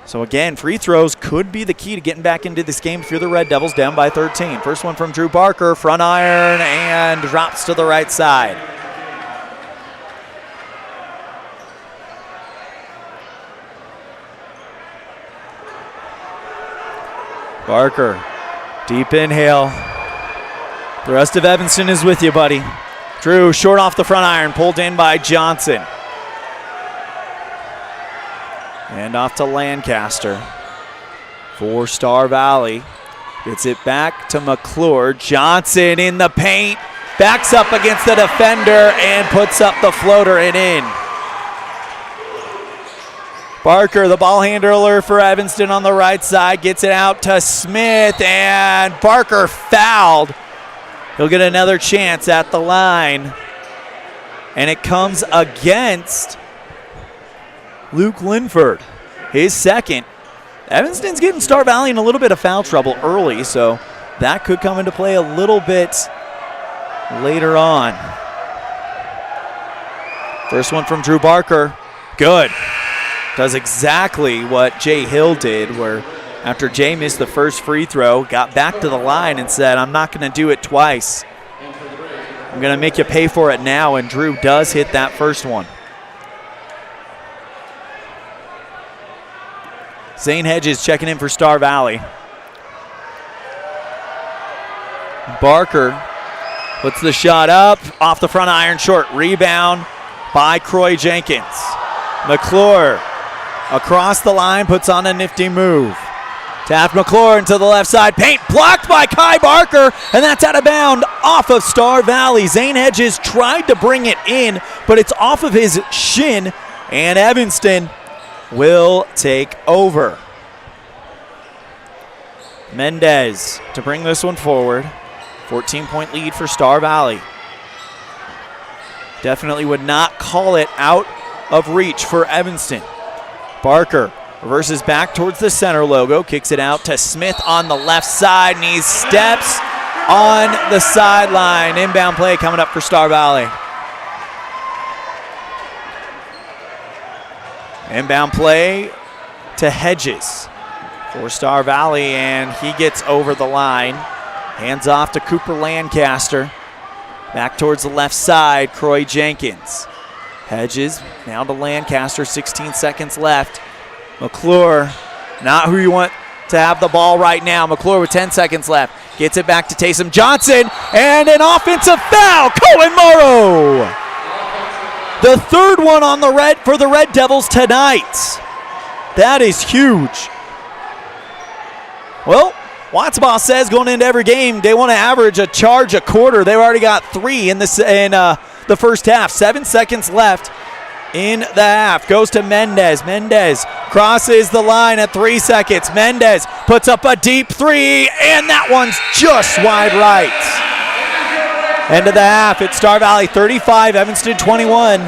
So again, free throws could be the key to getting back into this game if you're the Red Devils down by 13. First one from Drew Barker, front iron, and drops to the right side. Barker, deep inhale. The rest of Evanston is with you, buddy. Drew, short off the front iron, pulled in by Johnson. And off to Lancaster for Star Valley. Gets it back to McClure. Johnson in the paint. Backs up against the defender and puts up the floater and in. Barker, the ball handler for Evanston on the right side, gets it out to Smith, and Barker fouled. He'll get another chance at the line. And it comes against Luke Linford, his second. Evanston's getting Star Valley in a little bit of foul trouble early, so that could come into play a little bit later on. First one from Drew Barker, good. Does exactly what Jay Hill did, where after Jay missed the first free throw, got back to the line and said, I'm not going to do it twice. I'm going to make you pay for it now, and Drew does hit that first one. Zane Hedges checking in for Star Valley. Barker puts the shot up, off the front iron, short. Rebound by Croy Jenkins. McClure across the line, puts on a nifty move. Taft McClure into the left side. Paint blocked by Kai Barker, and that's out of bound off of Star Valley. Zane Hedges tried to bring it in, but it's off of his shin, and Evanston will take over. Mendez to bring this one forward. 14-point lead for Star Valley. Definitely would not call it out of reach for Evanston. Barker reverses back towards the center logo, kicks it out to Smith on the left side, and he steps on the sideline. Inbound play coming up for Star Valley. Inbound play to Hedges for Star Valley, and he gets over the line. Hands off to Cooper Lancaster. Back towards the left side, Croy Jenkins. Hedges, now to Lancaster, 16 seconds left. McClure, not who you want to have the ball right now. McClure with 10 seconds left. Gets it back to Taysom Johnson, and an offensive foul, Cohen Morrow. The third one on the for the Red Devils tonight. That is huge. Well, Wattsbaugh says going into every game, they want to average a charge a quarter. They've already got 3 in the first half. 7 seconds left in the half. Goes to Mendez. Mendez crosses the line at 3 seconds. Mendez puts up a deep 3, and that one's just wide right. End of the half. It's Star Valley 35, Evanston 21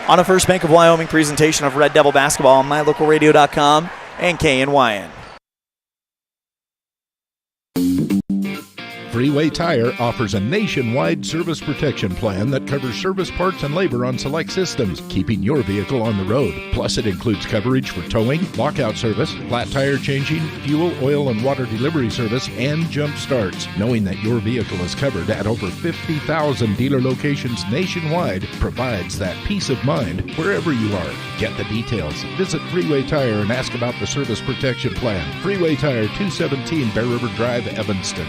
on a First Bank of Wyoming presentation of Red Devil basketball on MyLocalRadio.com and KNYN. Freeway Tire offers a nationwide service protection plan that covers service parts and labor on select systems, keeping your vehicle on the road. Plus, it includes coverage for towing, lockout service, flat tire changing, fuel, oil, and water delivery service, and jump starts. Knowing that your vehicle is covered at over 50,000 dealer locations nationwide provides that peace of mind wherever you are. Get the details. Visit Freeway Tire and ask about the service protection plan. Freeway Tire, 217 Bear River Drive, Evanston.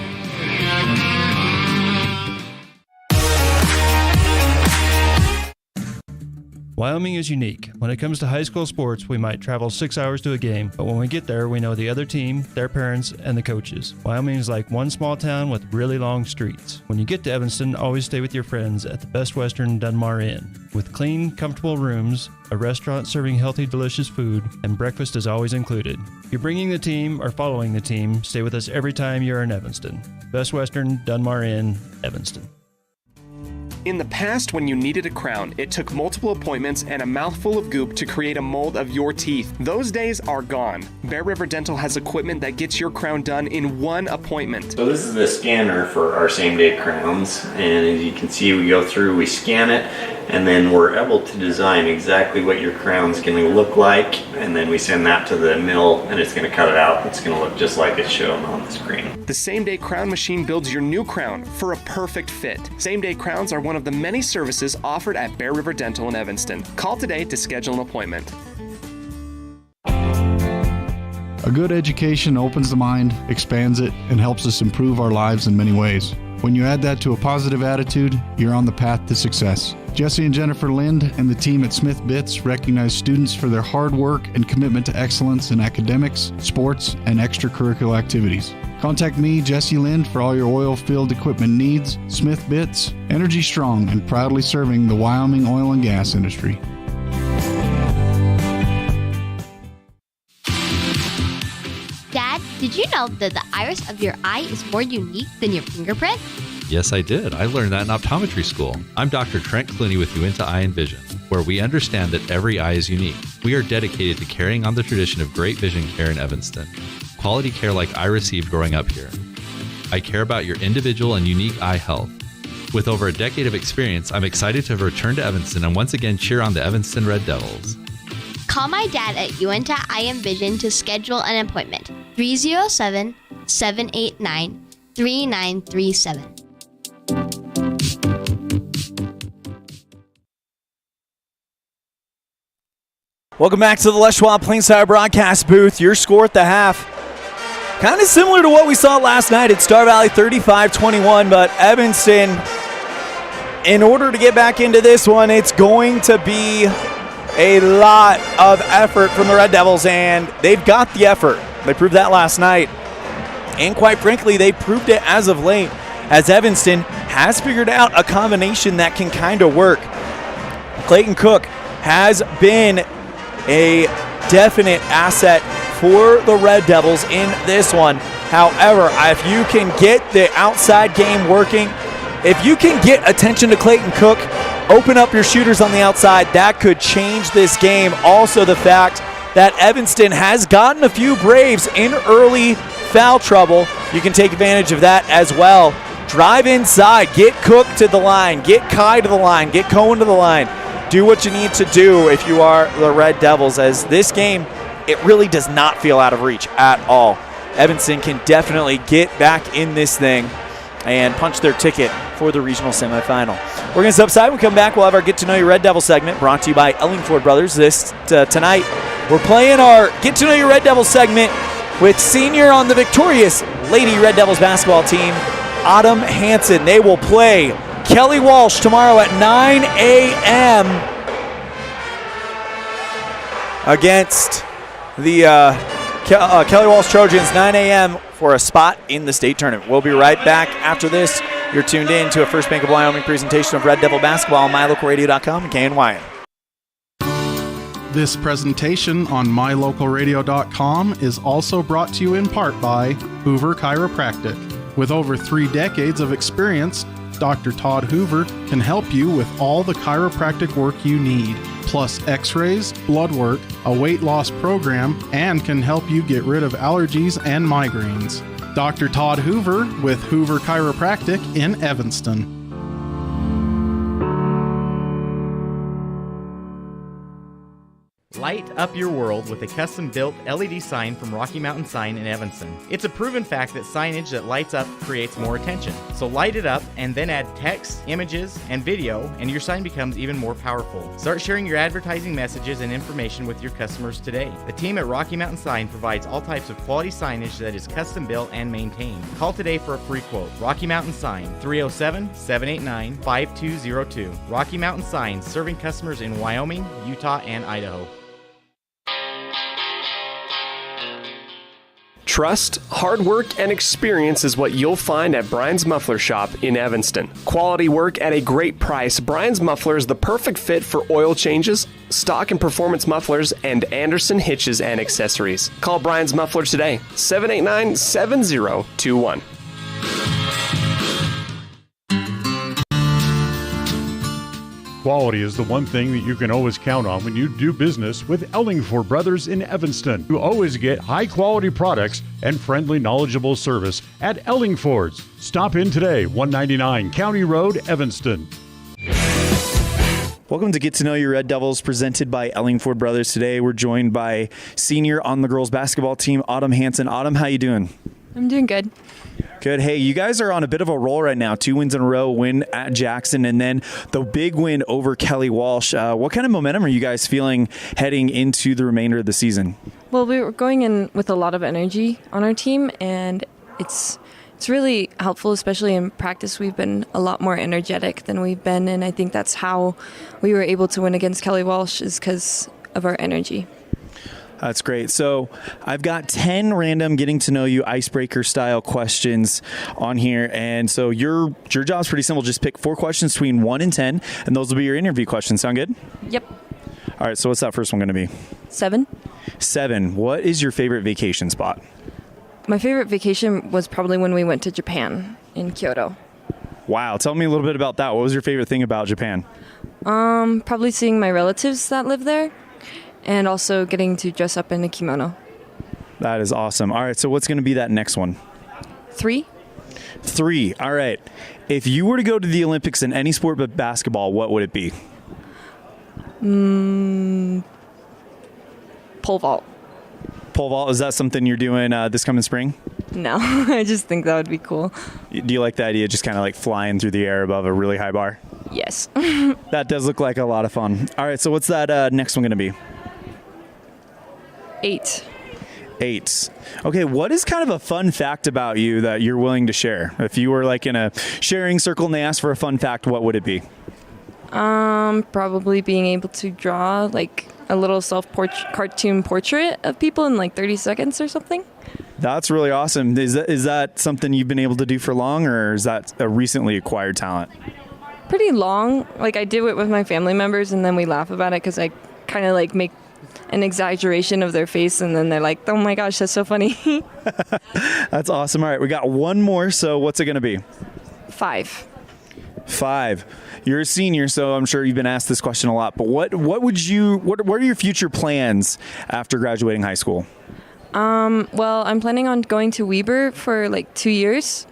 Wyoming is unique. When it comes to high school sports, we might travel 6 hours to a game, but when we get there, we know the other team, their parents, and the coaches. Wyoming is like one small town with really long streets. When you get to Evanston, always stay with your friends at the Best Western Dunmar Inn. With clean, comfortable rooms, a restaurant serving healthy, delicious food, and breakfast is always included. If you're bringing the team or following the team, stay with us every time you're in Evanston. Best Western Dunmar Inn, Evanston. In the past, when you needed a crown, it took multiple appointments and a mouthful of goop to create a mold of your teeth. Those days are gone. Bear River Dental has equipment that gets your crown done in one appointment. So this is the scanner for our same-day crowns, and as you can see, we go through, we scan it, and then we're able to design exactly what your crown's going to look like, and then we send that to the mill, and it's going to cut it out. It's going to look just like it's shown on the screen. The same-day crown machine builds your new crown for a perfect fit. Same-day crowns are one of the many services offered at Bear River Dental in Evanston. Call today to schedule an appointment. A good education opens the mind, expands it, and helps us improve our lives in many ways. When you add that to a positive attitude, you're on the path to success. Jesse and Jennifer Lind and the team at Smith Bits recognize students for their hard work and commitment to excellence in academics, sports, and extracurricular activities. Contact me, Jesse Lind, for all your oil-filled equipment needs. Smith Bits, energy strong and proudly serving the Wyoming oil and gas industry. Dad, did you know that the iris of your eye is more unique than your fingerprint? Yes, I did. I learned that in optometry school. I'm Dr. Trent Clooney with Uinta Eye and Vision, where we understand that every eye is unique. We are dedicated to carrying on the tradition of great vision care in Evanston. Quality care like I received growing up here. I care about your individual and unique eye health. With over a decade of experience, I'm excited to have returned to Evanston and once again cheer on the Evanston Red Devils. Call my dad at Uinta Eye and Vision to schedule an appointment. 307-789-3937. Welcome back to the Les Schwab Plainside broadcast booth. Your score at the half, kind of similar to what we saw last night at Star Valley, 35-21, but Evanston, in order to get back into this one, it's going to be a lot of effort from the Red Devils, and they've got the effort. They proved that last night, and quite frankly, they proved it as of late, as Evanston has figured out a combination that can kind of work. Clayton Cook has been a definite asset for the Red Devils in this one. However, if you can get the outside game working, if you can get attention to Clayton Cook, open up your shooters on the outside, that could change this game. Also, the fact that Evanston has gotten a few Braves in early foul trouble, you can take advantage of that as well. Drive inside, get Cook to the line, get Kai to the line, get Cohen to the line. Do what you need to do if you are the Red Devils, as this game, it really does not feel out of reach at all. Evanston can definitely get back in this thing and punch their ticket for the regional semifinal. We're going to step aside. When we come back, we'll have our Get to Know Your Red Devil segment brought to you by Ellingford Brothers. Tonight, we're playing our Get to Know Your Red Devil segment with senior on the victorious Lady Red Devils basketball team, Autumn Hanson. They will play Kelly Walsh tomorrow at 9 a.m. against the Kelly Walsh Trojans, 9 a.m. for a spot in the state tournament. We'll be right back after this. You're tuned in to a First Bank of Wyoming presentation of Red Devil basketball on mylocalradio.com and KNYN. This presentation on mylocalradio.com is also brought to you in part by Hoover Chiropractic. With over 3 decades of experience, Dr. Todd Hoover can help you with all the chiropractic work you need, plus x-rays, blood work, a weight loss program, and can help you get rid of allergies and migraines. Dr. Todd Hoover with Hoover Chiropractic in Evanston. Light up your world with a custom-built LED sign from Rocky Mountain Sign in Evanston. It's a proven fact that signage that lights up creates more attention. So light it up and then add text, images, and video, and your sign becomes even more powerful. Start sharing your advertising messages and information with your customers today. The team at Rocky Mountain Sign provides all types of quality signage that is custom-built and maintained. Call today for a free quote. Rocky Mountain Sign, 307-789-5202. Rocky Mountain Sign, serving customers in Wyoming, Utah, and Idaho. Trust, hard work, and experience is what you'll find at Brian's Muffler Shop in Evanston. Quality work at a great price. Brian's Muffler is the perfect fit for oil changes, stock and performance mufflers, and Anderson hitches and accessories. Call Brian's Muffler today, 789-7021. Quality is the one thing that you can always count on when you do business with Ellingford Brothers in Evanston. You always get high-quality products and friendly, knowledgeable service at Ellingford's. Stop in today, 199 County Road, Evanston. Welcome to Get to Know Your Red Devils, presented by Ellingford Brothers. Today, we're joined by senior on the girls basketball team, Autumn Hanson. Autumn, how you doing? I'm doing good. Good. Hey, you guys are on a bit of a roll right now. 2 wins in a row, win at Jackson, and then the big win over Kelly Walsh. What kind of momentum are you guys feeling heading into the remainder of the season? Well, we were going in with a lot of energy on our team, and it's really helpful, especially in practice. We've been a lot more energetic than we've been, and I think that's how we were able to win against Kelly Walsh, is because of our energy. That's great. So I've got 10 random getting to know you icebreaker style questions on here. And so your job's pretty simple. Just pick 4 questions between 1 and 10, and those will be your interview questions. Sound good? Yep. All right. So what's that first one going to be? 7. 7. What is your favorite vacation spot? My favorite vacation was probably when we went to Japan in Kyoto. Wow. Tell me a little bit about that. What was your favorite thing about Japan? Probably seeing my relatives that live there. And also getting to dress up in a kimono. That is awesome. All right, so what's going to be that next one? 3. 3. All right. If you were to go to the Olympics in any sport but basketball, what would it be? Pole vault. Pole vault, is that something you're doing this coming spring? No, I just think that would be cool. Do you like the idea of just kind of like flying through the air above a really high bar? Yes. That does look like a lot of fun. All right, so what's that next one going to be? 8. 8. Okay, what is kind of a fun fact about you that you're willing to share? If you were like in a sharing circle and they asked for a fun fact, what would it be? Probably being able to draw like a little cartoon portrait of people in like 30 seconds or something. That's really awesome. Is that something you've been able to do for long, or is that a recently acquired talent? Pretty long. Like I do it with my family members, and then we laugh about it because I kind of like make an exaggeration of their face, and then they're like, oh my gosh, that's so funny. That's awesome. All right, we got one more, so what's it going to be? 5. 5. You're a senior, so I'm sure you've been asked this question a lot, but what are your future plans after graduating high school? Well, I'm planning on going to Weber for like 2 years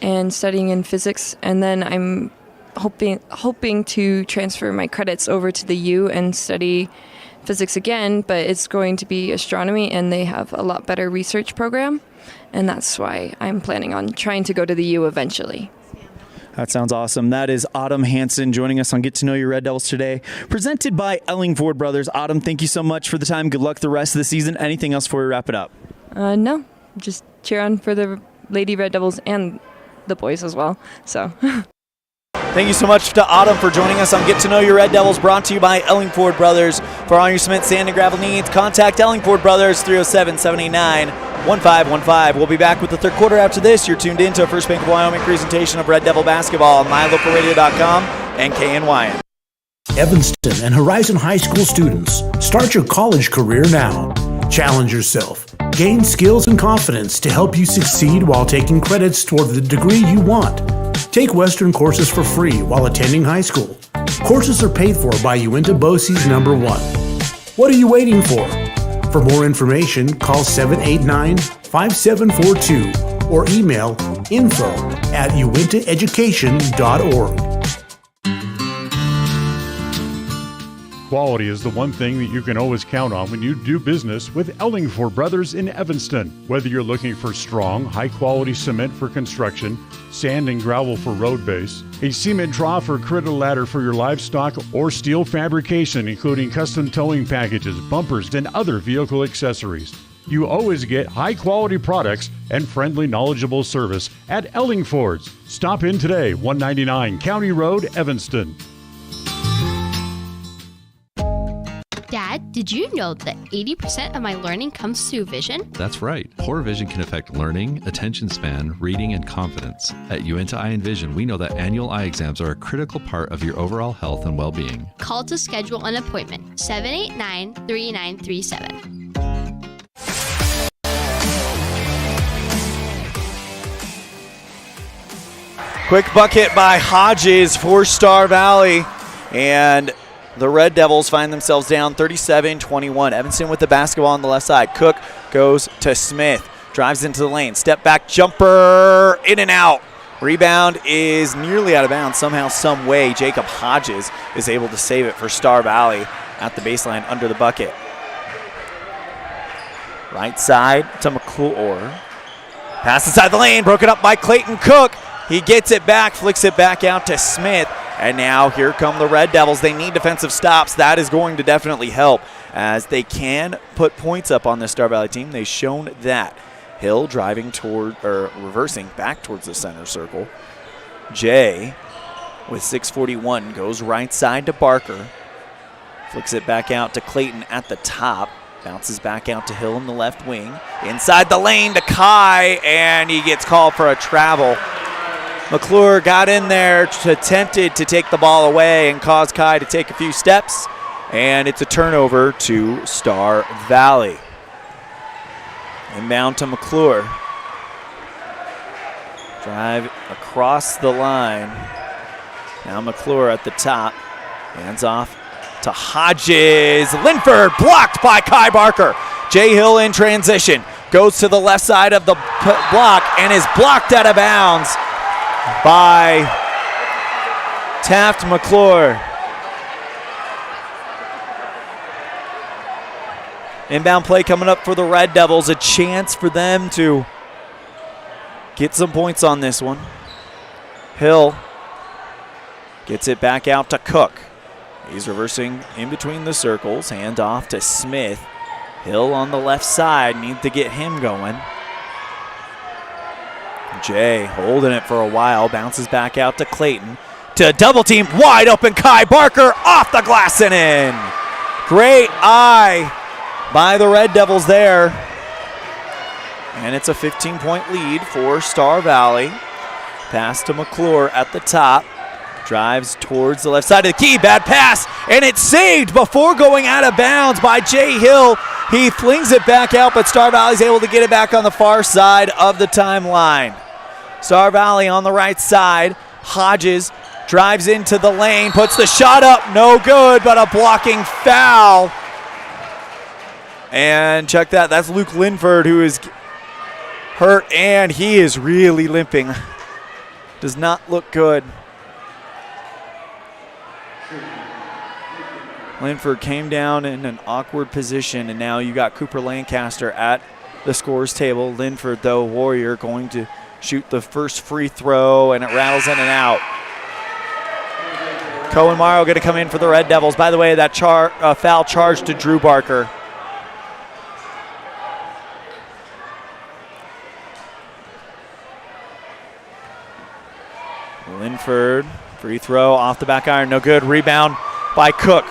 and studying in physics, and then I'm hoping to transfer my credits over to the U and study physics again, but it's going to be astronomy, and they have a lot better research program, and that's why I'm planning on trying to go to the U eventually. That sounds awesome. That is Autumn Hansen joining us on Get to Know Your Red Devils today, presented by Ellingford Brothers. Autumn, thank you so much for the time. Good luck the rest of the season. Anything else before we wrap it up? No, just cheer on for the Lady Red Devils and the boys as well. So. Thank you so much to Autumn for joining us on Get to Know Your Red Devils, brought to you by Ellingford Brothers. For all your cement, sand, and gravel needs, contact Ellingford Brothers, 307-789-1515. We'll be back with the third quarter after this. You're tuned in to a First Bank of Wyoming presentation of Red Devil basketball on MyLocalRadio.com and KNYN. Evanston and Horizon High School students, start your college career now. Challenge yourself. Gain skills and confidence to help you succeed while taking credits toward the degree you want. Take Western courses for free while attending high school. Courses are paid for by Uinta BOCES number 1. What are you waiting for? For more information, call 789-5742 or email info@uintaeducation.org. Quality is the one thing that you can always count on when you do business with Ellingford Brothers in Evanston. Whether you're looking for strong, high-quality cement for construction, sand and gravel for road base, a cement trough or critter ladder for your livestock, or steel fabrication including custom towing packages, bumpers, and other vehicle accessories, you always get high-quality products and friendly, knowledgeable service at Ellingford's. Stop in today, 199 County Road, Evanston. Dad, did you know that 80% of my learning comes through vision? That's right. Poor vision can affect learning, attention span, reading, and confidence. At Uinta Eye and Vision, we know that annual eye exams are a critical part of your overall health and well-being. Call to schedule an appointment, 789-3937. Quick bucket by Hodges for Star Valley, and the Red Devils find themselves down 37-21. Evanston with the basketball on the left side. Cook goes to Smith. Drives into the lane. Step back jumper. In and out. Rebound is nearly out of bounds. Somehow, some way, Jacob Hodges is able to save it for Star Valley at the baseline under the bucket. Right side to McClure. Pass inside the lane. Broken up by Clayton Cook. He gets it back. Flicks it back out to Smith. And now here come the Red Devils. They need defensive stops. That is going to definitely help as they can put points up on this Star Valley team. They've shown that. Hill driving toward, or reversing back towards the center circle. Jay with 6:41 goes right side to Barker. Flicks it back out to Clayton at the top. Bounces back out to Hill in the left wing. Inside the lane to Kai, and he gets called for a travel. McClure got in there, attempted to take the ball away and cause Kai to take a few steps, and it's a turnover to Star Valley. Inbound to McClure. Drive across the line. Now McClure at the top. Hands off to Hodges. Linford blocked by Kai Barker. Jay Hill in transition. Goes to the left side of the block and is blocked out of bounds by Taft McClure. Inbound play coming up for the Red Devils. A chance for them to get some points on this one. Hill gets it back out to Cook. He's reversing in between the circles. Hand off to Smith. Hill on the left side. Need to get him going. Jay holding it for a while, bounces back out to Clayton. To double team, wide open Kai Barker, off the glass and in. Great eye by the Red Devils there. And it's a 15-point lead for Star Valley. Pass to McClure at the top. Drives towards the left side of the key, bad pass, and it's saved before going out of bounds by Jay Hill. He flings it back out, but Star Valley's able to get it back on the far side of the timeline. Star Valley on the right side. Hodges drives into the lane, puts the shot up, no good, but a blocking foul. And check that, that's Luke Linford who is hurt, and he is really limping. Does not look good. Linford came down in an awkward position, and now you got Cooper Lancaster at the scores table. Linford, though, Warrior, going to shoot the first free throw, and it rattles in and out. Cohen Morrow going to come in for the Red Devils. By the way, that foul charged to Drew Barker. Linford, free throw off the back iron, no good. Rebound by Cook,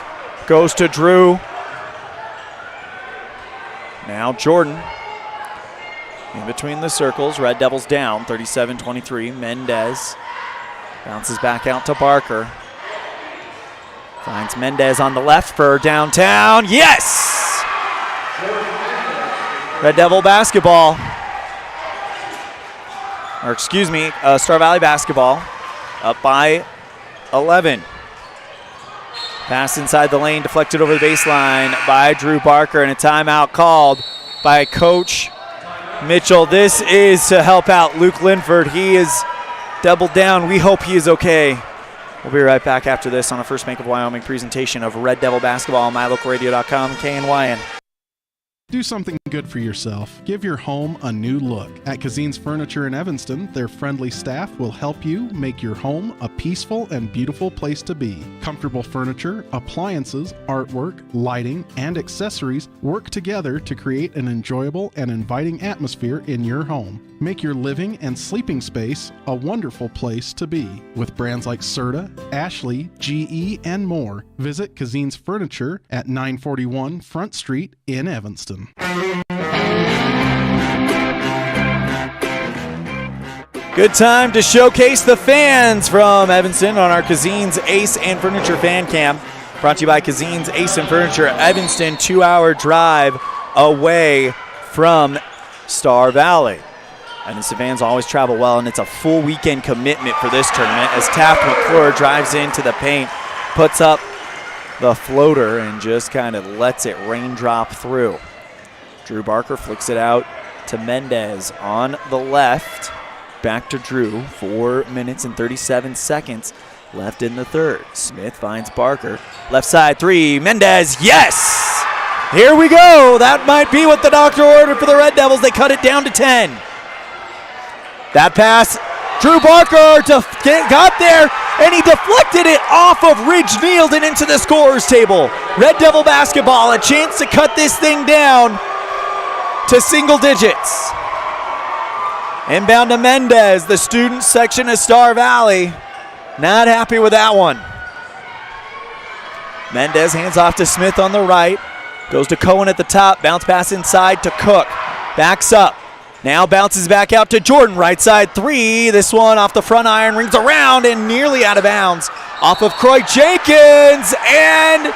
goes to Drew. Now Jordan in between the circles. Red Devils down 37-23. Mendez bounces back out to Barker. Finds Mendez on the left for downtown. Yes! Red Devil basketball. Or excuse me, Star Valley basketball. Up by 11. Pass inside the lane, deflected over the baseline by Drew Barker, and a timeout called by Coach Mitchell. This is to help out Luke Linford. He is doubled down. We hope he is okay. We'll be right back after this on a First Bank of Wyoming presentation of Red Devil basketball on mylocalradio.com, KNYN. Do something good for yourself. Give your home a new look. At Kazine's Furniture in Evanston, their friendly staff will help you make your home a peaceful and beautiful place to be. Comfortable furniture, appliances, artwork, lighting, and accessories work together to create an enjoyable and inviting atmosphere in your home. Make your living and sleeping space a wonderful place to be. With brands like Serta, Ashley, GE, and more, visit Kazine's Furniture at 941 Front Street in Evanston. Good time to showcase the fans from Evanston on our Kazine's Ace and Furniture fan cam. Brought to you by Kazine's Ace and Furniture, Evanston, 2-hour drive away from Star Valley. Evanston fans always travel well, and it's a full weekend commitment for this tournament as Taft McClure drives into the paint, puts up the floater, and just kind of lets it raindrop through. Drew Barker flicks it out to Mendez on the left. Back to Drew, 4 minutes and 37 seconds left in the third. Smith finds Barker. Left side three, Mendez, yes! Here we go. That might be what the doctor ordered for the Red Devils. They cut it down to 10. That pass, Drew Barker got there, and he deflected it off of Ridge Nield and into the scorer's table. Red Devil basketball, a chance to cut this thing down to single digits. Inbound to Mendez, the student section of Star Valley. Not happy with that one. Mendez hands off to Smith on the right. Goes to Cohen at the top, bounce pass inside to Cook. Backs up. Now bounces back out to Jordan, right side three. This one off the front iron, rings around and nearly out of bounds. Off of Croy Jenkins, and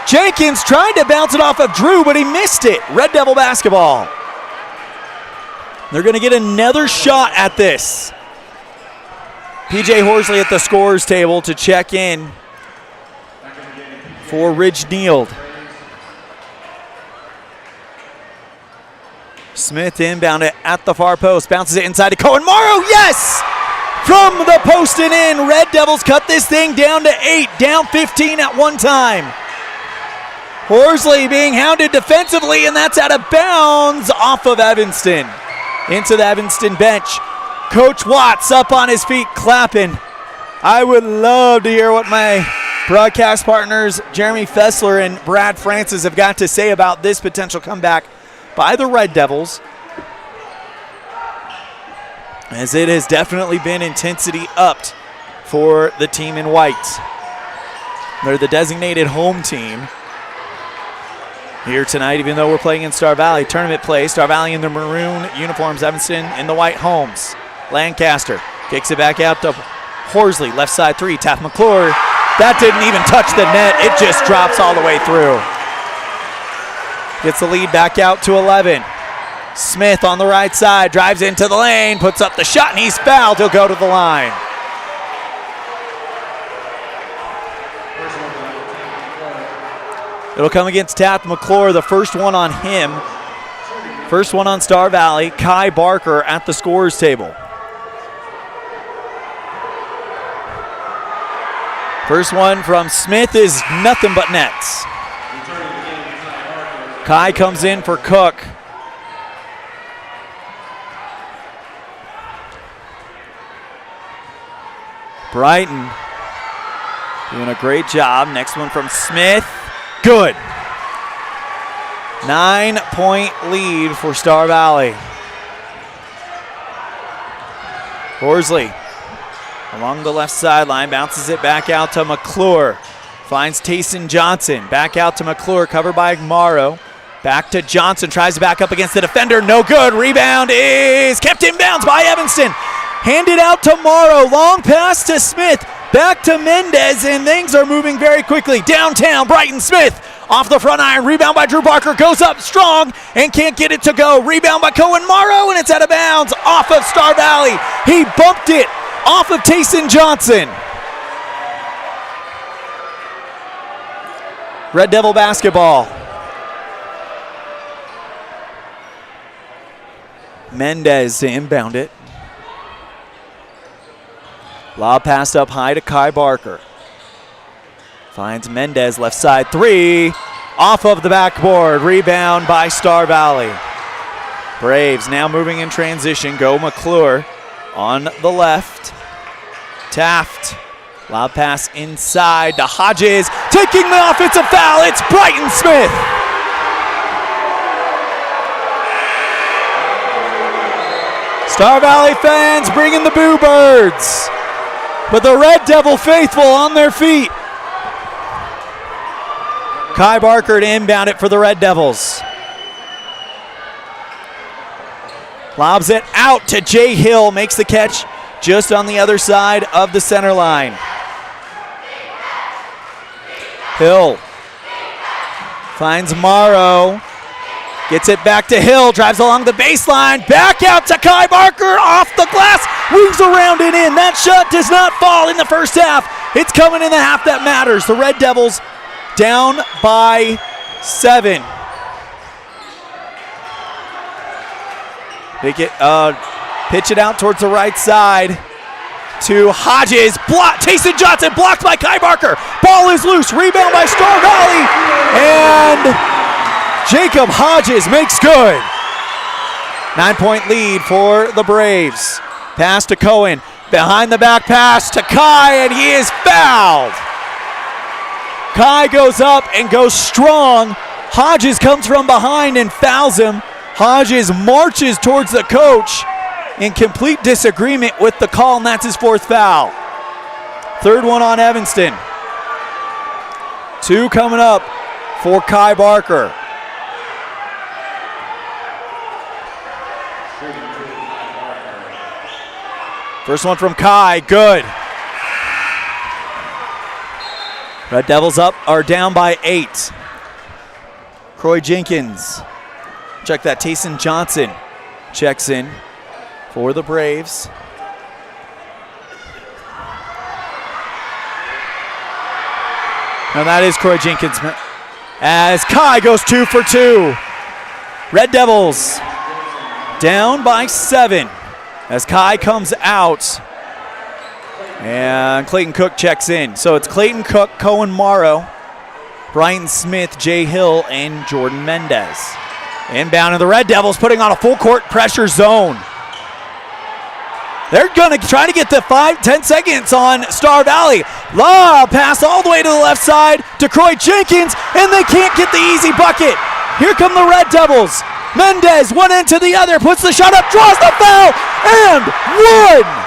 Jenkins tried to bounce it off of Drew, but he missed it. Red Devil basketball. They're going to get another shot at this. PJ Horsley at the scorer's table to check in for Ridge Nield. Smith inbound it at the far post, bounces it inside to Cohen Morrow, yes! From the post and in, Red Devils cut this thing down to 8, down 15 at one time. Horsley being hounded defensively, and that's out of bounds off of Evanston. Into the Evanston bench. Coach Watts up on his feet clapping. I would love to hear what my broadcast partners Jeremy Fessler and Brad Francis have got to say about this potential comeback by the Red Devils, as it has definitely been intensity upped for the team in white. They're the designated home team here tonight, even though we're playing in Star Valley. Tournament play, Star Valley in the maroon uniforms, Evanston in the white homes. Lancaster kicks it back out to Horsley, left side three, Taft McClure. That didn't even touch the net, it just drops all the way through. Gets the lead back out to 11. Smith on the right side, drives into the lane, puts up the shot, and he's fouled. He'll go to the line. It'll come against Taft McClure, the first one on him. First one on Star Valley. Kai Barker at the scorer's table. First one from Smith is nothing but nets. Kai comes in for Cook. Brighton doing a great job. Next one from Smith. Good. 9-point lead for Star Valley. Horsley along the left sideline, bounces it back out to McClure. Finds Tayson Johnson. Back out to McClure, covered by Morrow. Back to Johnson, tries to back up against the defender. No good. Rebound is kept in bounds by Evanston. Handed out to Morrow. Long pass to Smith. Back to Mendez, and things are moving very quickly. Downtown, Brighton Smith. Off the front iron. Rebound by Drew Barker. Goes up strong and can't get it to go. Rebound by Cohen Morrow, and it's out of bounds off of Star Valley. He bumped it off of Tayson Johnson. Red Devil basketball. Mendez to inbound it. Lob passed up high to Kai Barker. Finds Mendez, left side three. Off of the backboard. Rebound by Star Valley. Braves now moving in transition. Go McClure on the left. Taft. Lob pass inside to Hodges. Taking the offensive foul. It's Brighton Smith. Star Valley fans bringing the Boo Birds. But the Red Devil faithful on their feet. Kai Barker to inbound it for the Red Devils. Lobs it out to Jay Hill. Makes the catch just on the other side of the center line. Hill finds Morrow. Gets it back to Hill. Drives along the baseline. Back out to Kai Barker. Off the glass. Moves around and in. That shot does not fall in the first half. It's coming in the half that matters. The Red Devils down by 7. They get pitch it out towards the right side to Hodges. Tayson Johnson blocked by Kai Barker. Ball is loose. Rebound by Star Valley. And Jacob Hodges makes good. 9-point lead for the Braves. Pass to Cohen. Behind the back pass to Kai, and he is fouled. Kai goes up and goes strong. Hodges comes from behind and fouls him. Hodges marches towards the coach in complete disagreement with the call, and that's his 4th foul. 3rd one on Evanston. 2 coming up for Kai Barker. First one from Kai, good. Red Devils are down by 8. Croy Jenkins. Check that, Tayson Johnson checks in for the Braves. Now that is Croy Jenkins as Kai goes 2 for 2. Red Devils down by 7 as Kai comes out. And Clayton Cook checks in. So it's Clayton Cook, Cohen Morrow, Brian Smith, Jay Hill, and Jordan Mendez. Inbound, and the Red Devils putting on a full court pressure zone. They're going to try to get the 5-10 seconds on Star Valley. Lob pass all the way to the left side to Croy Jenkins, and they can't get the easy bucket. Here come the Red Devils. Mendez, one end to the other, puts the shot up, draws the foul, and one.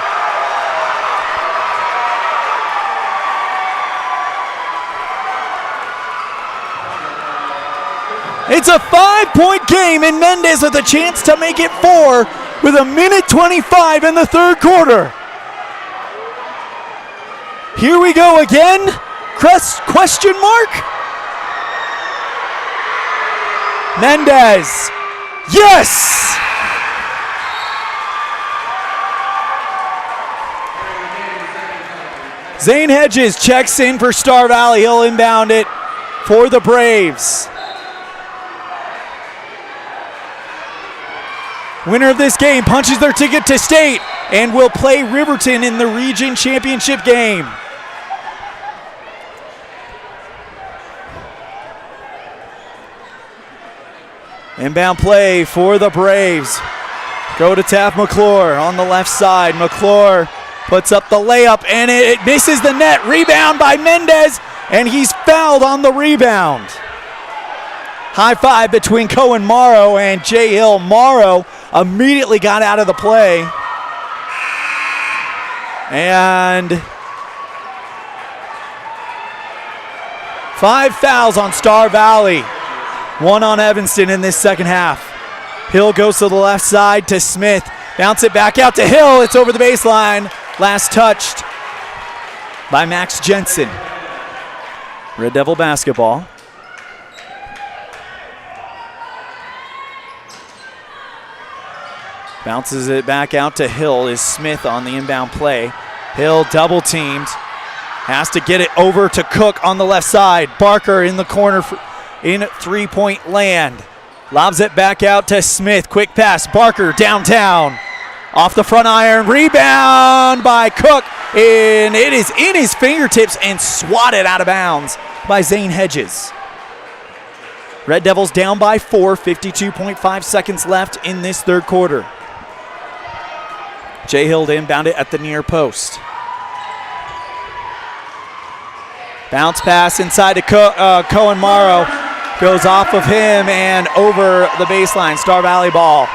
It's a 5-point game, and Mendez with a chance to make it 4 with 1:25 in the 3rd quarter. Here we go again. Question mark? Mendez. Yes! Zane Hedges checks in for Star Valley. He'll inbound it for the Braves. Winner of this game punches their ticket to state and will play Riverton in the region championship game. Inbound play for the Braves. Go to Taft McClure on the left side. McClure puts up the layup, and it misses the net. Rebound by Mendez, and he's fouled on the rebound. High five between Cohen Morrow and Jay Hill. Morrow immediately got out of the play. And 5 fouls on Star Valley. 1 on Evanston in this second half. Hill goes to the left side to Smith. Bounce it back out to Hill. It's over the baseline. Last touched by Max Jensen. Red Devil basketball. Bounces it back out to Hill. Is Smith on the inbound play. Hill double teamed. Has to get it over to Cook on the left side. Barker in the corner in 3-point land. Lobs it back out to Smith. Quick pass. Barker downtown. Off the front iron. Rebound by Cook. And it is in his fingertips and swatted out of bounds by Zane Hedges. Red Devils down by 4. 52.5 seconds left in this third quarter. Jay Hill to inbound it at the near post. Bounce pass inside to Cohen Morrow. Goes off of him and over the baseline. Star Valley ball.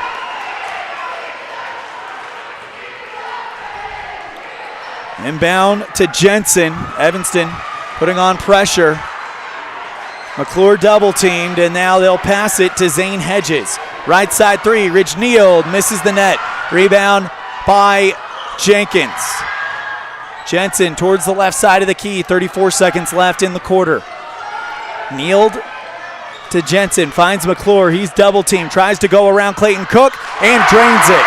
Inbound to Jensen. Evanston putting on pressure. McClure double teamed, and now they'll pass it to Zane Hedges. Right side three. Ridge Neal misses the net. Rebound by Jenkins. Jensen towards the left side of the key. 34 seconds left in the quarter. Kneeled to Jensen. Finds McClure. He's double teamed. Tries to go around Clayton Cook and drains it.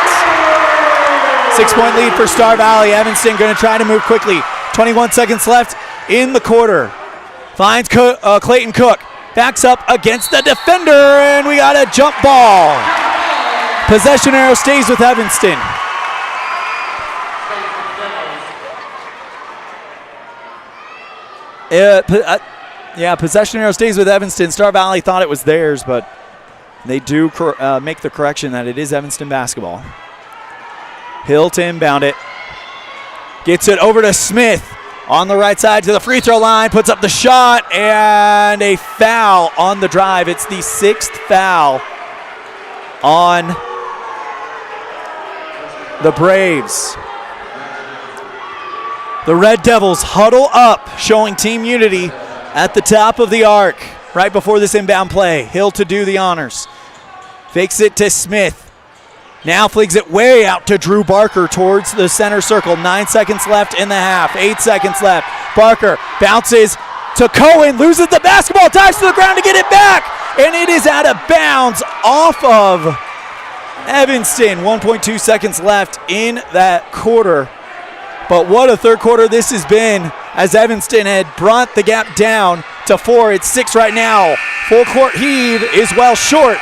6-point lead for Star Valley. Evanston going to try to move quickly. 21 seconds left in the quarter. Finds Clayton Cook. Backs up against the defender, and we got a jump ball. Possession arrow stays with Evanston. Possession arrow stays with Evanston. Star Valley thought it was theirs, but they do make the correction that it is Evanston basketball. Hill to inbound it. Gets it over to Smith on the right side to the free throw line. Puts up the shot, and a foul on the drive. It's the 6th foul on the Braves. The Red Devils huddle up, showing team unity at the top of the arc right before this inbound play. Hill to do the honors. Fakes it to Smith. Now flings it way out to Drew Barker towards the center circle. 9 seconds left in the half. 8 seconds left. Barker bounces to Cohen, loses the basketball, dives to the ground to get it back, and it is out of bounds off of Evanston. 1.2 seconds left in that quarter. But what a third quarter this has been, as Evanston had brought the gap down to 4. It's 6 right now. Full court heave is well short.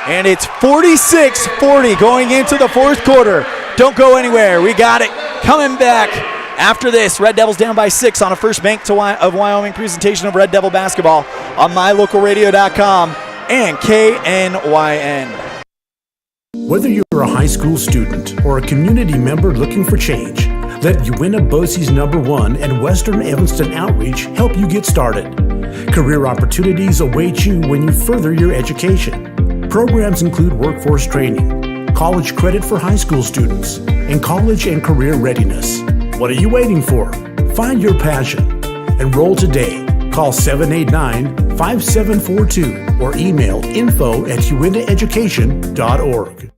And it's 46-40 going into the fourth quarter. Don't go anywhere. We got it coming back after this. Red Devils down by 6 on a First Bank of Wyoming presentation of Red Devil basketball on mylocalradio.com and KNYN. Whether you're a high school student or a community member looking for change, let Uinta BOCES #1 and Western Evanston Outreach help you get started. Career opportunities await you when you further your education. Programs include workforce training, college credit for high school students, and college and career readiness. What are you waiting for? Find your passion. Enroll today. Call 789-5742 or email info@uintaeducation.org.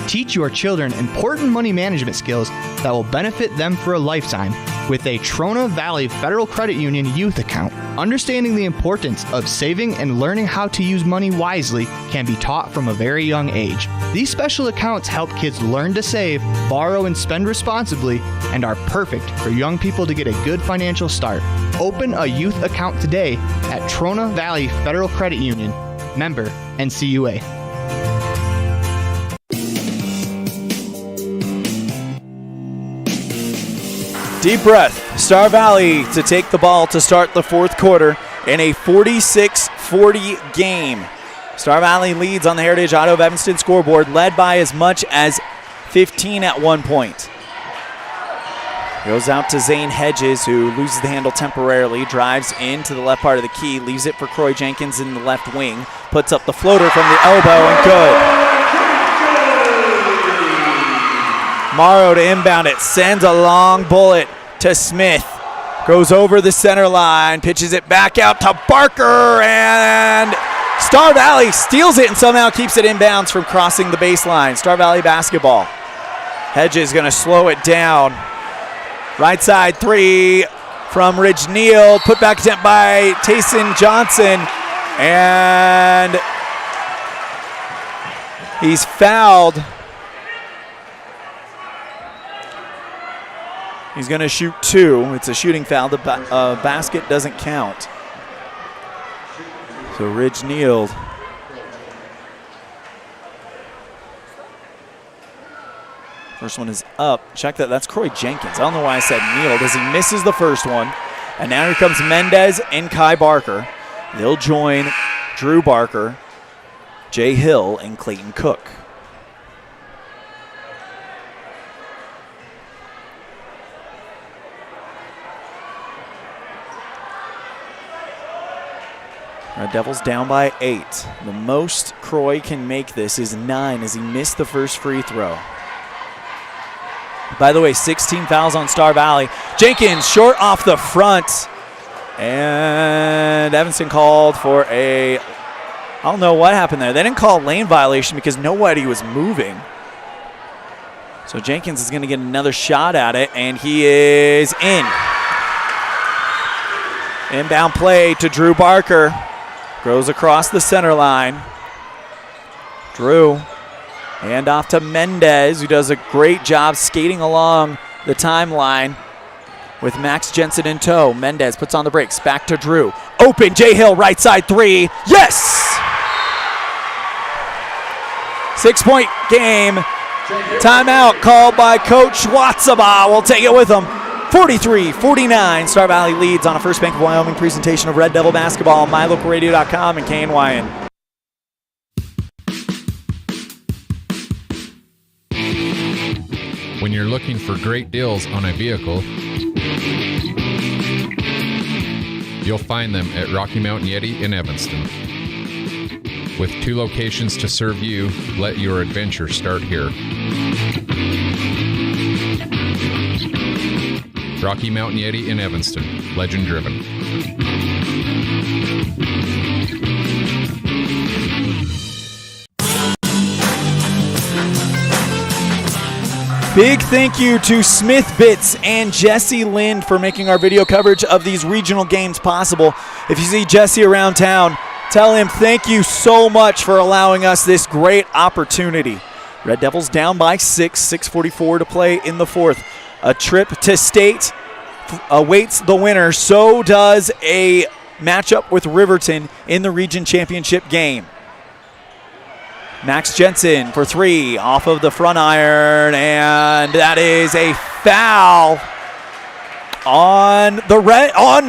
Teach your children important money management skills that will benefit them for a lifetime with a Trona Valley Federal Credit Union youth account. Understanding the importance of saving and learning how to use money wisely can be taught from a very young age. These special accounts help kids learn to save, borrow, and spend responsibly, and are perfect for young people to get a good financial start. Open a youth account today at Trona Valley Federal Credit Union. Member NCUA. Deep breath. Star Valley to take the ball to start the fourth quarter in a 46-40 game. Star Valley leads on the Heritage Auto of Evanston scoreboard, led by as much as 15 at one point. Goes out to Zane Hedges, who loses the handle temporarily, drives into the left part of the key, leaves it for Croy Jenkins in the left wing, puts up the floater from the elbow, and good. Morrow to inbound it, sends a long bullet to Smith. Goes over the center line, pitches it back out to Barker, and Star Valley steals it and somehow keeps it inbounds from crossing the baseline. Star Valley basketball. Hedges going to slow it down. Right side three from Ridge Neal. Put back attempt by Tayson Johnson. And he's fouled. He's going to shoot two. It's a shooting foul. The basket doesn't count. So Ridge Neal. First one is up. Check that. That's Croy Jenkins. I don't know why I said Neal, because he misses the first one. And now here comes Mendez and Kai Barker. They'll join Drew Barker, Jay Hill, and Clayton Cook. Red Devils down by 8. The most Croy can make this is 9 as he missed the first free throw. By the way, 16 fouls on Star Valley. Jenkins short off the front. And Evanston called for I don't know what happened there. They didn't call a lane violation because nobody was moving. So Jenkins is going to get another shot at it, and he is in. Inbound play to Drew Barker. Goes across the center line. Drew. Hand off to Mendez, who does a great job skating along the timeline with Max Jensen in tow. Mendez puts on the brakes. Back to Drew. Open. Jay Hill, right side three. Yes! 6-point game. Timeout called by Coach Watsaba. We'll take it with him. 43-49. Star Valley leads on a First Bank of Wyoming presentation of Red Devil basketball on MyLocalRadio.com and KNYN. When you're looking for great deals on a vehicle, you'll find them at Rocky Mountain Yeti in Evanston. With 2 locations to serve you, let your adventure start here. Rocky Mountain Yeti in Evanston, legend driven. Big thank you to Smith Bits and Jesse Lind for making our video coverage of these regional games possible. If you see Jesse around town, tell him thank you so much for allowing us this great opportunity. Red Devils down by 6, 6:44 to play in the fourth. A trip to state awaits the winner. So does a matchup with Riverton in the region championship game. Max Jensen for 3 off of the front iron, and that is a foul on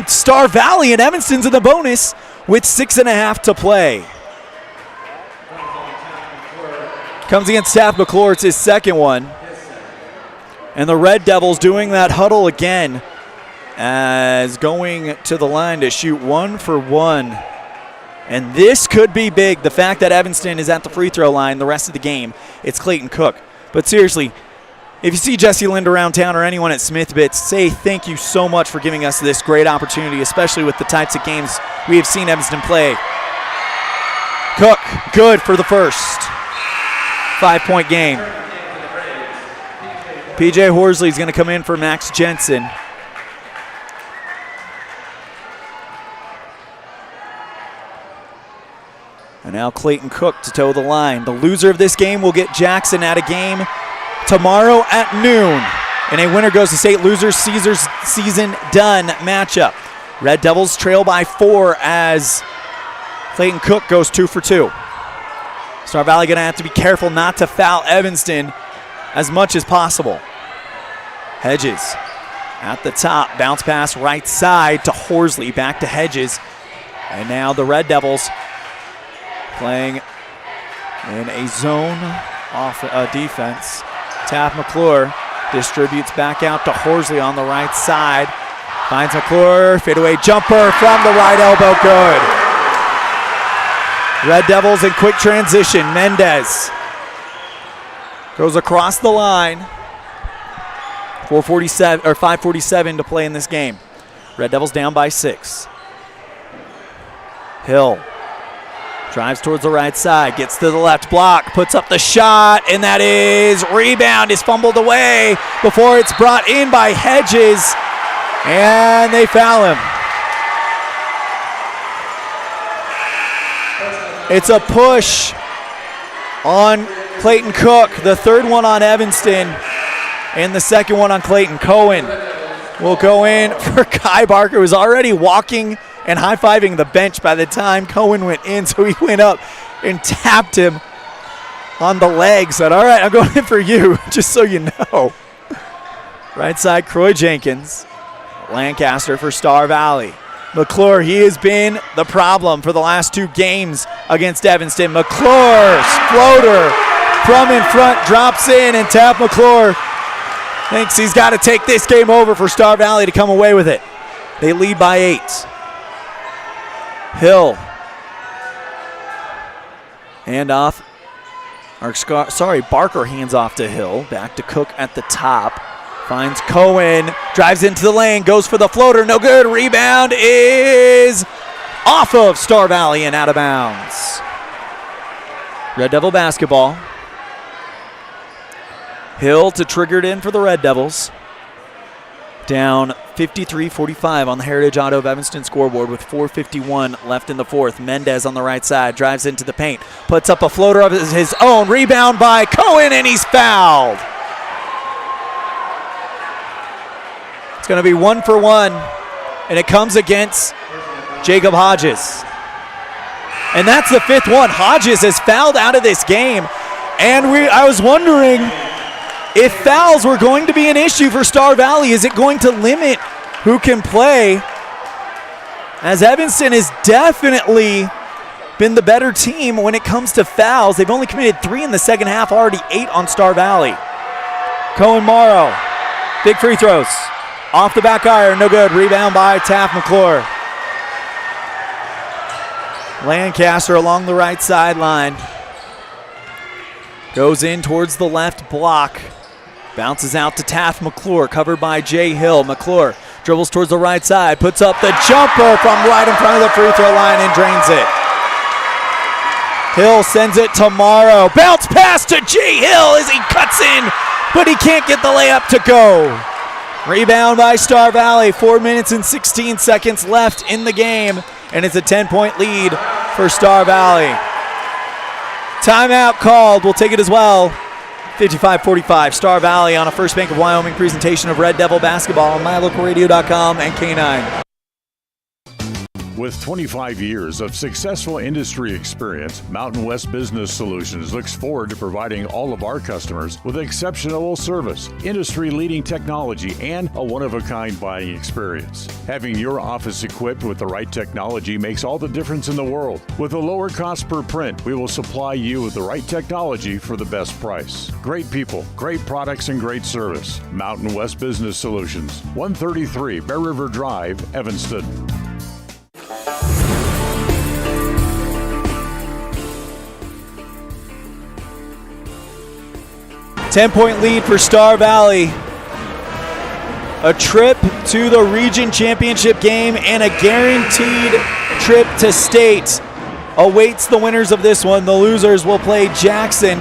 Star Valley, and Evanston's in the bonus with 6.5 to play. Comes against Taft McClure. It's his second one. And the Red Devils doing that huddle again as going to the line to shoot 1 for 1. And this could be big. The fact that Evanston is at the free throw line the rest of the game, it's Clayton Cook. But seriously, if you see Jesse Lind around town or anyone at Smith Bits, say thank you so much for giving us this great opportunity, especially with the types of games we have seen Evanston play. Cook, good for the first. 5-point game. PJ Horsley is going to come in for Max Jensen. And now Clayton Cook to toe the line. The loser of this game will get Jackson at a game tomorrow at noon. And a winner goes to state. Losers, Caesars season done matchup. Red Devils trail by 4 as Clayton Cook goes 2 for 2. Star Valley going to have to be careful not to foul Evanston as much as possible. Hedges at the top. Bounce pass right side to Horsley. Back to Hedges. And now the Red Devils playing in a zone defense. Taft McClure distributes back out to Horsley on the right side. Finds McClure, fadeaway jumper from the right elbow, good. Red Devils in quick transition. Mendez goes across the line. 5:47 to play in this game. Red Devils down by 6. Hill drives towards the right side, gets to the left block, puts up the shot, and that is rebound is fumbled away before it's brought in by Hedges, and they foul him. It's a push on Clayton Cook, the third one on Evanston, and the second one on Clayton. Cohen will go in for Kai Barker, who was already walking and high-fiving the bench by the time Cohen went in, so he went up and tapped him on the leg. Said, all right, I'm going in for you, just so you know. Right side, Croy Jenkins. Lancaster for Star Valley. McClure, he has been the problem for the last 2 games against Evanston. McClure's floater from in front drops in, and Taft McClure thinks he's got to take this game over for Star Valley to come away with it. They lead by 8. Hill. Handoff. Barker hands off to Hill. Back to Cook at the top. Finds Cohen. Drives into the lane. Goes for the floater. No good. Rebound is off of Star Valley and out of bounds. Red Devil basketball. Hill to trigger it in for the Red Devils. Down 53-45 on the Heritage Auto of Evanston scoreboard with 4:51 left in the fourth. Mendez on the right side drives into the paint. Puts up a floater of his own. Rebound by Cohen, and he's fouled. It's going to be 1 for 1, and it comes against Jacob Hodges. And that's the 5th one. Hodges is fouled out of this game, and I was wondering if fouls were going to be an issue for Star Valley. Is it going to limit who can play? As Evanston has definitely been the better team when it comes to fouls. They've only committed 3 in the second half, already 8 on Star Valley. Cohen Morrow, big free throws. Off the back iron, no good. Rebound by Taft McClure. Lancaster along the right sideline. Goes in towards the left block. Bounces out to Taft McClure, covered by Jay Hill. McClure dribbles towards the right side, puts up the jumper from right in front of the free throw line and drains it. Hill sends it to Morrow. Bounce pass to Jay Hill as he cuts in, but he can't get the layup to go. Rebound by Star Valley. 4 minutes and 16 seconds left in the game, and it's a 10-point lead for Star Valley. Timeout called. We'll take it as well. 55-45. Star Valley on a First Bank of Wyoming presentation of Red Devil basketball on MyLocalRadio.com and K9. With 25 years of successful industry experience, Mountain West Business Solutions looks forward to providing all of our customers with exceptional service, industry-leading technology, and a one-of-a-kind buying experience. Having your office equipped with the right technology makes all the difference in the world. With a lower cost per print, we will supply you with the right technology for the best price. Great people, great products, and great service. Mountain West Business Solutions, 133 Bear River Drive, Evanston. 10-point lead for Star Valley. A trip to the region championship game and a guaranteed trip to state awaits the winners of this one. The losers will play Jackson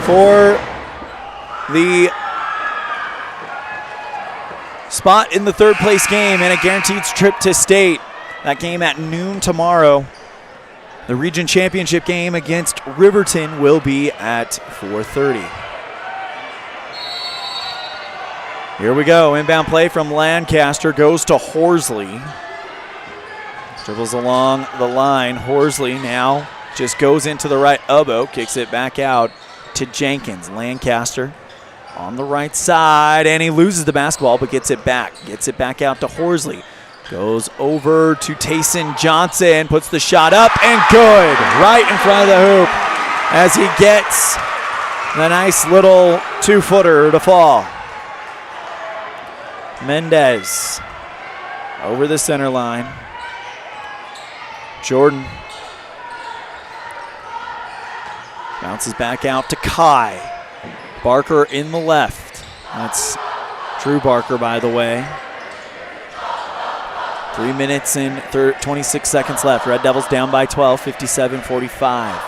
for the spot in the third place game and a guaranteed trip to state. That game at noon tomorrow. The region championship game against Riverton will be at 4:30. Here we go. Inbound play from Lancaster goes to Horsley. Dribbles along the line. Horsley now just goes into the right elbow, kicks it back out to Jenkins. Lancaster on the right side, and he loses the basketball but gets it back. Gets it back out to Horsley. Goes over to Tayson Johnson, puts the shot up and good, right in front of the hoop as he gets the nice little 2-footer to fall. Mendez over the center line. Jordan bounces back out to Kai. Barker in the left. That's Drew Barker, by the way. 3 minutes and 26 seconds left. Red Devils down by 12, 57-45.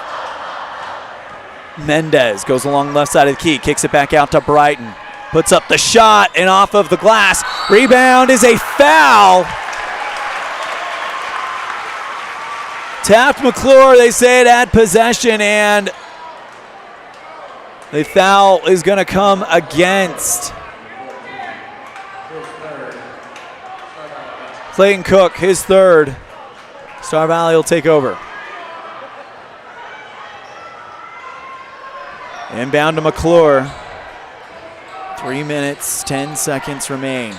Mendez goes along the left side of the key, kicks it back out to Brighton. Puts up the shot and off of the glass. Rebound is a foul. Taft McClure, they say it had possession, and the foul is going to come against Clayton Cook, his third. Star Valley will take over. Inbound to McClure. 3 minutes, 10 seconds remain.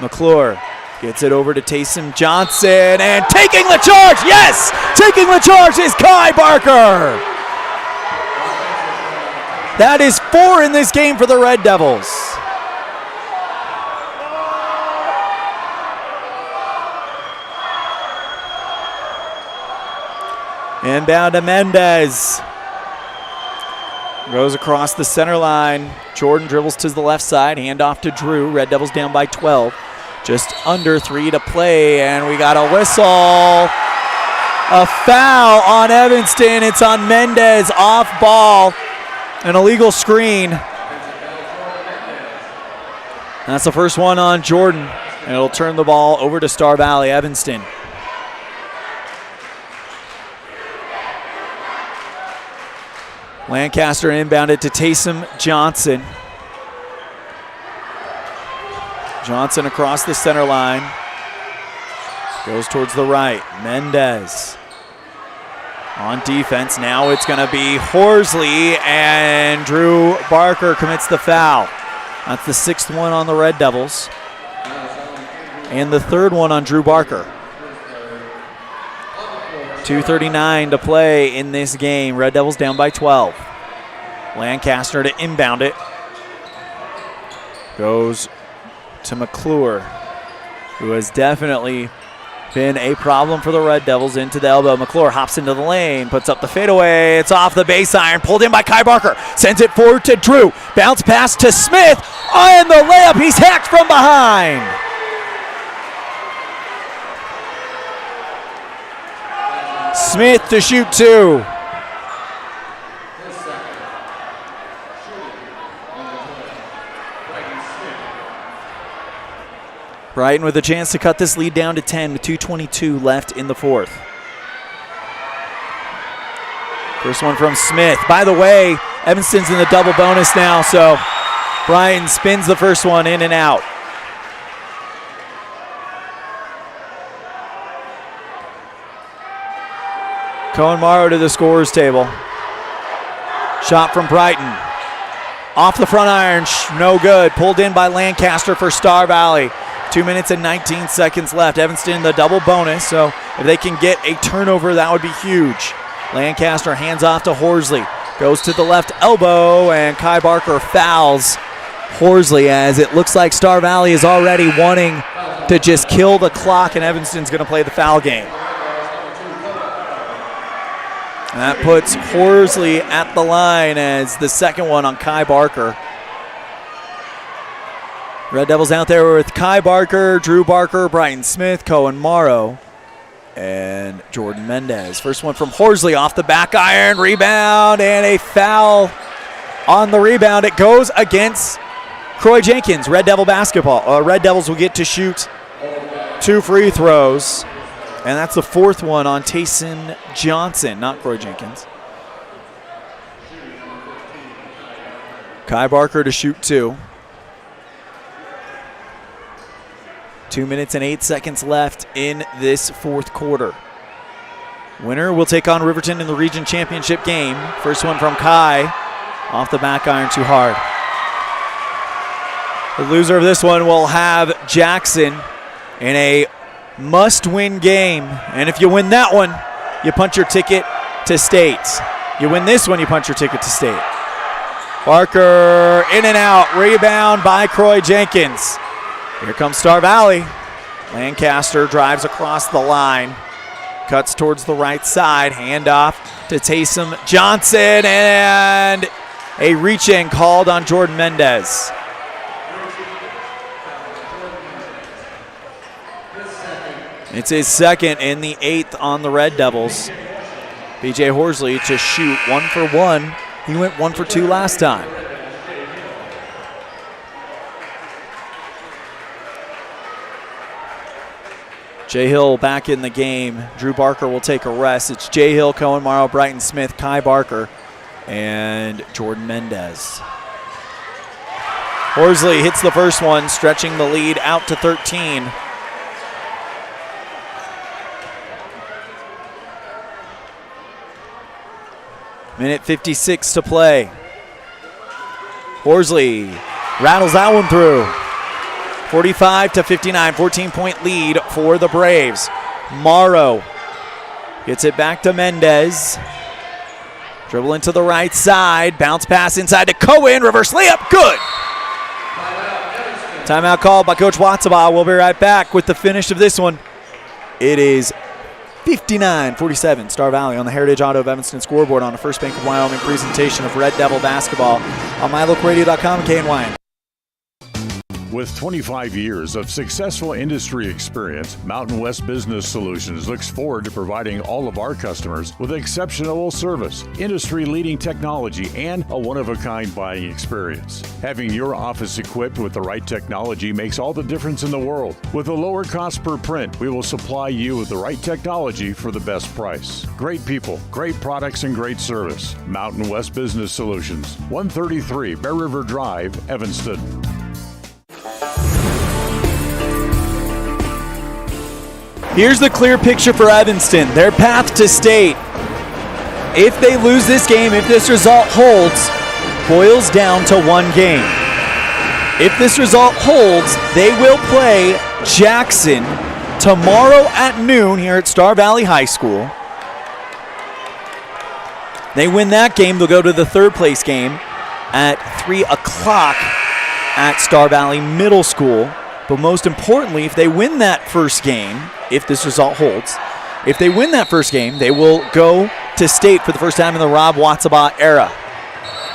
McClure gets it over to Taysom Johnson, and taking the charge, yes! Taking the charge is Kai Barker. That is 4 in this game for the Red Devils. Inbound to Mendez. Goes across the center line. Jordan dribbles to the left side. Handoff to Drew. Red Devils down by 12. Just under 3 to play, and we got a whistle. A foul on Evanston. It's on Mendez, off ball. An illegal screen. That's the first one on Jordan, and it'll turn the ball over to Star Valley. Evanston. Lancaster inbounded to Taysom Johnson. Johnson across the center line. Goes towards the right. Mendez on defense. Now it's going to be Horsley, and Drew Barker commits the foul. That's the 6th one on the Red Devils, and the 3rd one on Drew Barker. 2:39 to play in this game. Red Devils down by 12. Lancaster to inbound it. Goes to McClure, who has definitely been a problem for the Red Devils. Into the elbow. McClure hops into the lane, puts up the fadeaway. It's off the base iron, pulled in by Kai Barker. Sends it forward to Drew. Bounce pass to Smith. And the layup, he's hacked from behind. Smith to shoot 2. Brighton with a chance to cut this lead down to 10 with 2:22 left in the 4th. First one from Smith. By the way, Evanston's in the double bonus now, so Brighton spins the first one in and out. Cohen Morrow to the scorer's table. Shot from Brighton. Off the front iron, no good. Pulled in by Lancaster for Star Valley. 2 minutes and 19 seconds left. Evanston in the double bonus, so if they can get a turnover, that would be huge. Lancaster hands off to Horsley. Goes to the left elbow, and Kai Barker fouls Horsley, as it looks like Star Valley is already wanting to just kill the clock, and Evanston's going to play the foul game. And that puts Horsley at the line as the second one on Kai Barker. Red Devils out there with Kai Barker, Drew Barker, Brighton Smith, Cohen Morrow, and Jordan Mendez. First one from Horsley off the back iron, rebound, and a foul on the rebound. It goes against Croy Jenkins. Red Devil basketball. Red Devils will get to shoot 2 free throws, and that's the 4th one on Tayson Johnson, not Croy Jenkins. Kai Barker to shoot 2. 2 minutes and 8 seconds left in this 4th quarter. Winner will take on Riverton in the region championship game. First one from Kai. Off the back iron, too hard. The loser of this one will have Jackson in a must-win game. And if you win that one, you punch your ticket to state. You win this one, you punch your ticket to state. Barker in and out. Rebound by Croy Jenkins. Here comes Star Valley. Lancaster drives across the line. Cuts towards the right side. Handoff to Taysom Johnson. And a reach-in called on Jordan Mendez. It's his second in the 8th on the Red Devils. BJ Horsley to shoot 1 for 1. He went 1 for 2 last time. Jay Hill back in the game. Drew Barker will take a rest. It's Jay Hill, Cohen Morrow, Brighton Smith, Kai Barker, and Jordan Mendez. Horsley hits the first one, stretching the lead out to 13. Minute 56 to play. Horsley rattles that one through. 45 to 59, 14-point lead for the Braves. Morrow gets it back to Mendez. Dribble into the right side, bounce pass inside to Cohen, reverse layup, good. Timeout called by Coach Watsabaugh. We'll be right back with the finish of this one. It is 59-47, Star Valley on the Heritage Auto of Evanston scoreboard on a First Bank of Wyoming presentation of Red Devil basketball on MyLocalRadio.com and KNYN. With 25 years of successful industry experience, Mountain West Business Solutions looks forward to providing all of our customers with exceptional service, industry-leading technology, and a one-of-a-kind buying experience. Having your office equipped with the right technology makes all the difference in the world. With a lower cost per print, we will supply you with the right technology for the best price. Great people, great products, and great service. Mountain West Business Solutions, 133 Bear River Drive, Evanston. Here's the clear picture for Evanston. Their path to state, if they lose this game, if this result holds, boils down to one game. If this result holds, they will play Jackson tomorrow at noon here at Star Valley High School. They win that game, they'll go to the third place game at 3 o'clock at Star Valley Middle School. But most importantly, if they win that first game, if this result holds, if they win that first game, they will go to state for the first time in the Rob Watsabaugh era.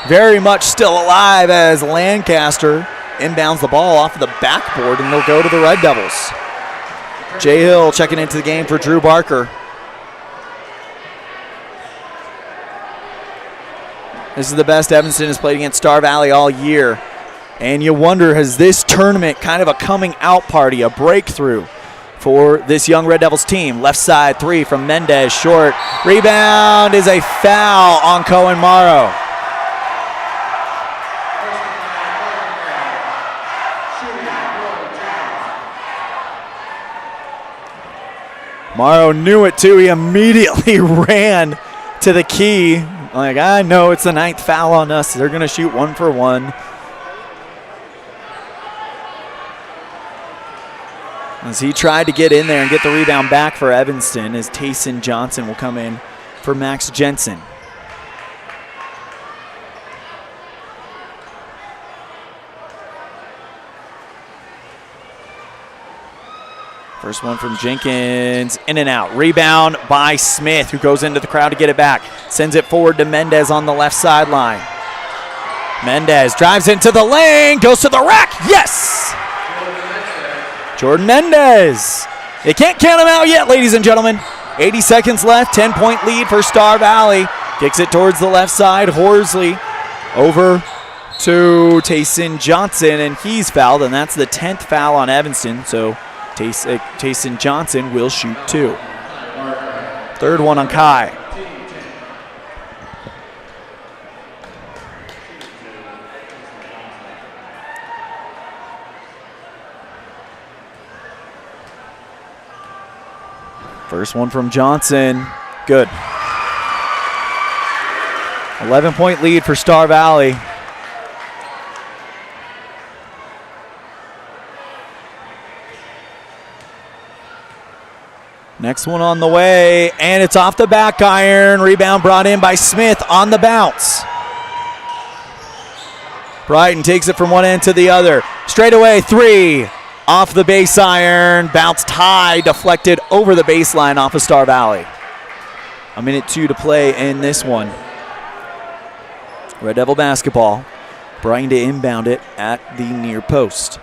Very much still alive as Lancaster inbounds the ball off of the backboard, and they'll go to the Red Devils. Jay Hill checking into the game for Drew Barker. This is the best Evanston has played against Star Valley all year. And you wonder, has this tournament kind of a coming out party, a breakthrough for this young Red Devils team? Left side three from Mendez, short. Rebound is a foul on Cohen Morrow. Morrow knew it too. He immediately ran to the key. Like, I know it's the 9th foul on us. They're going to shoot 1 for 1. As he tried to get in there and get the rebound back for Evanston, as Tayson Johnson will come in for Max Jensen. First one from Jenkins, in and out. Rebound by Smith, who goes into the crowd to get it back. Sends it forward to Mendez on the left sideline. Mendez drives into the lane, goes to the rack, yes! Jordan Mendez. They can't count him out yet, ladies and gentlemen. 80 seconds left, 10-point lead for Star Valley. Kicks it towards the left side. Horsley over to Tayson Johnson, and he's fouled, and that's the 10th foul on Evanston, so Tayson Johnson will shoot 2. Third one on Kai. First one from Johnson, good. 11-point lead for Star Valley. Next one on the way, and it's off the back iron. Rebound brought in by Smith on the bounce. Brighton takes it from one end to the other. Straight away, 3. Off the base iron. Bounced high, deflected over the baseline off of Star Valley. 1:02 to play in this one. Red Devil basketball. Brighton to inbound it at the near post.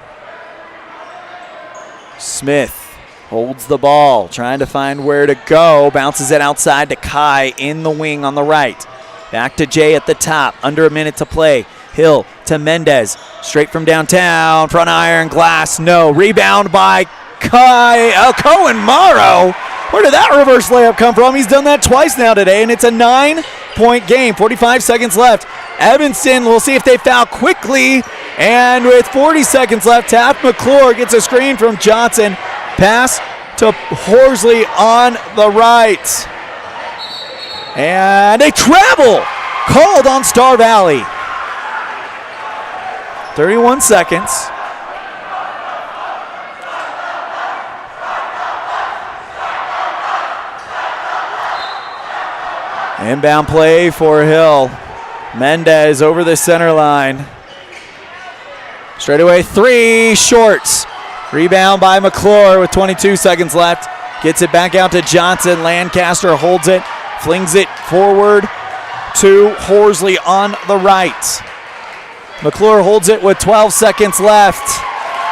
Smith holds the ball, trying to find where to go. Bounces it outside to Kai in the wing on the right. Back to Jay at the top. Under a minute to play. Hill to Mendez. Straight from downtown. Front iron, glass, no. Rebound by Cohen Morrow. Where did that reverse layup come from? He's done that twice now today, and it's a 9-point game. 45 seconds left. Evanston, we'll see if they foul quickly. And with 40 seconds left, Taft McClure gets a screen from Johnson. Pass to Horsley on the right. And a travel called on Star Valley. 31 seconds. Inbound play for Hill. Mendez over the center line. Straight away, 3, shorts. Rebound by McClure with 22 seconds left. Gets it back out to Johnson. Lancaster holds it, flings it forward to Horsley on the right. McClure holds it with 12 seconds left.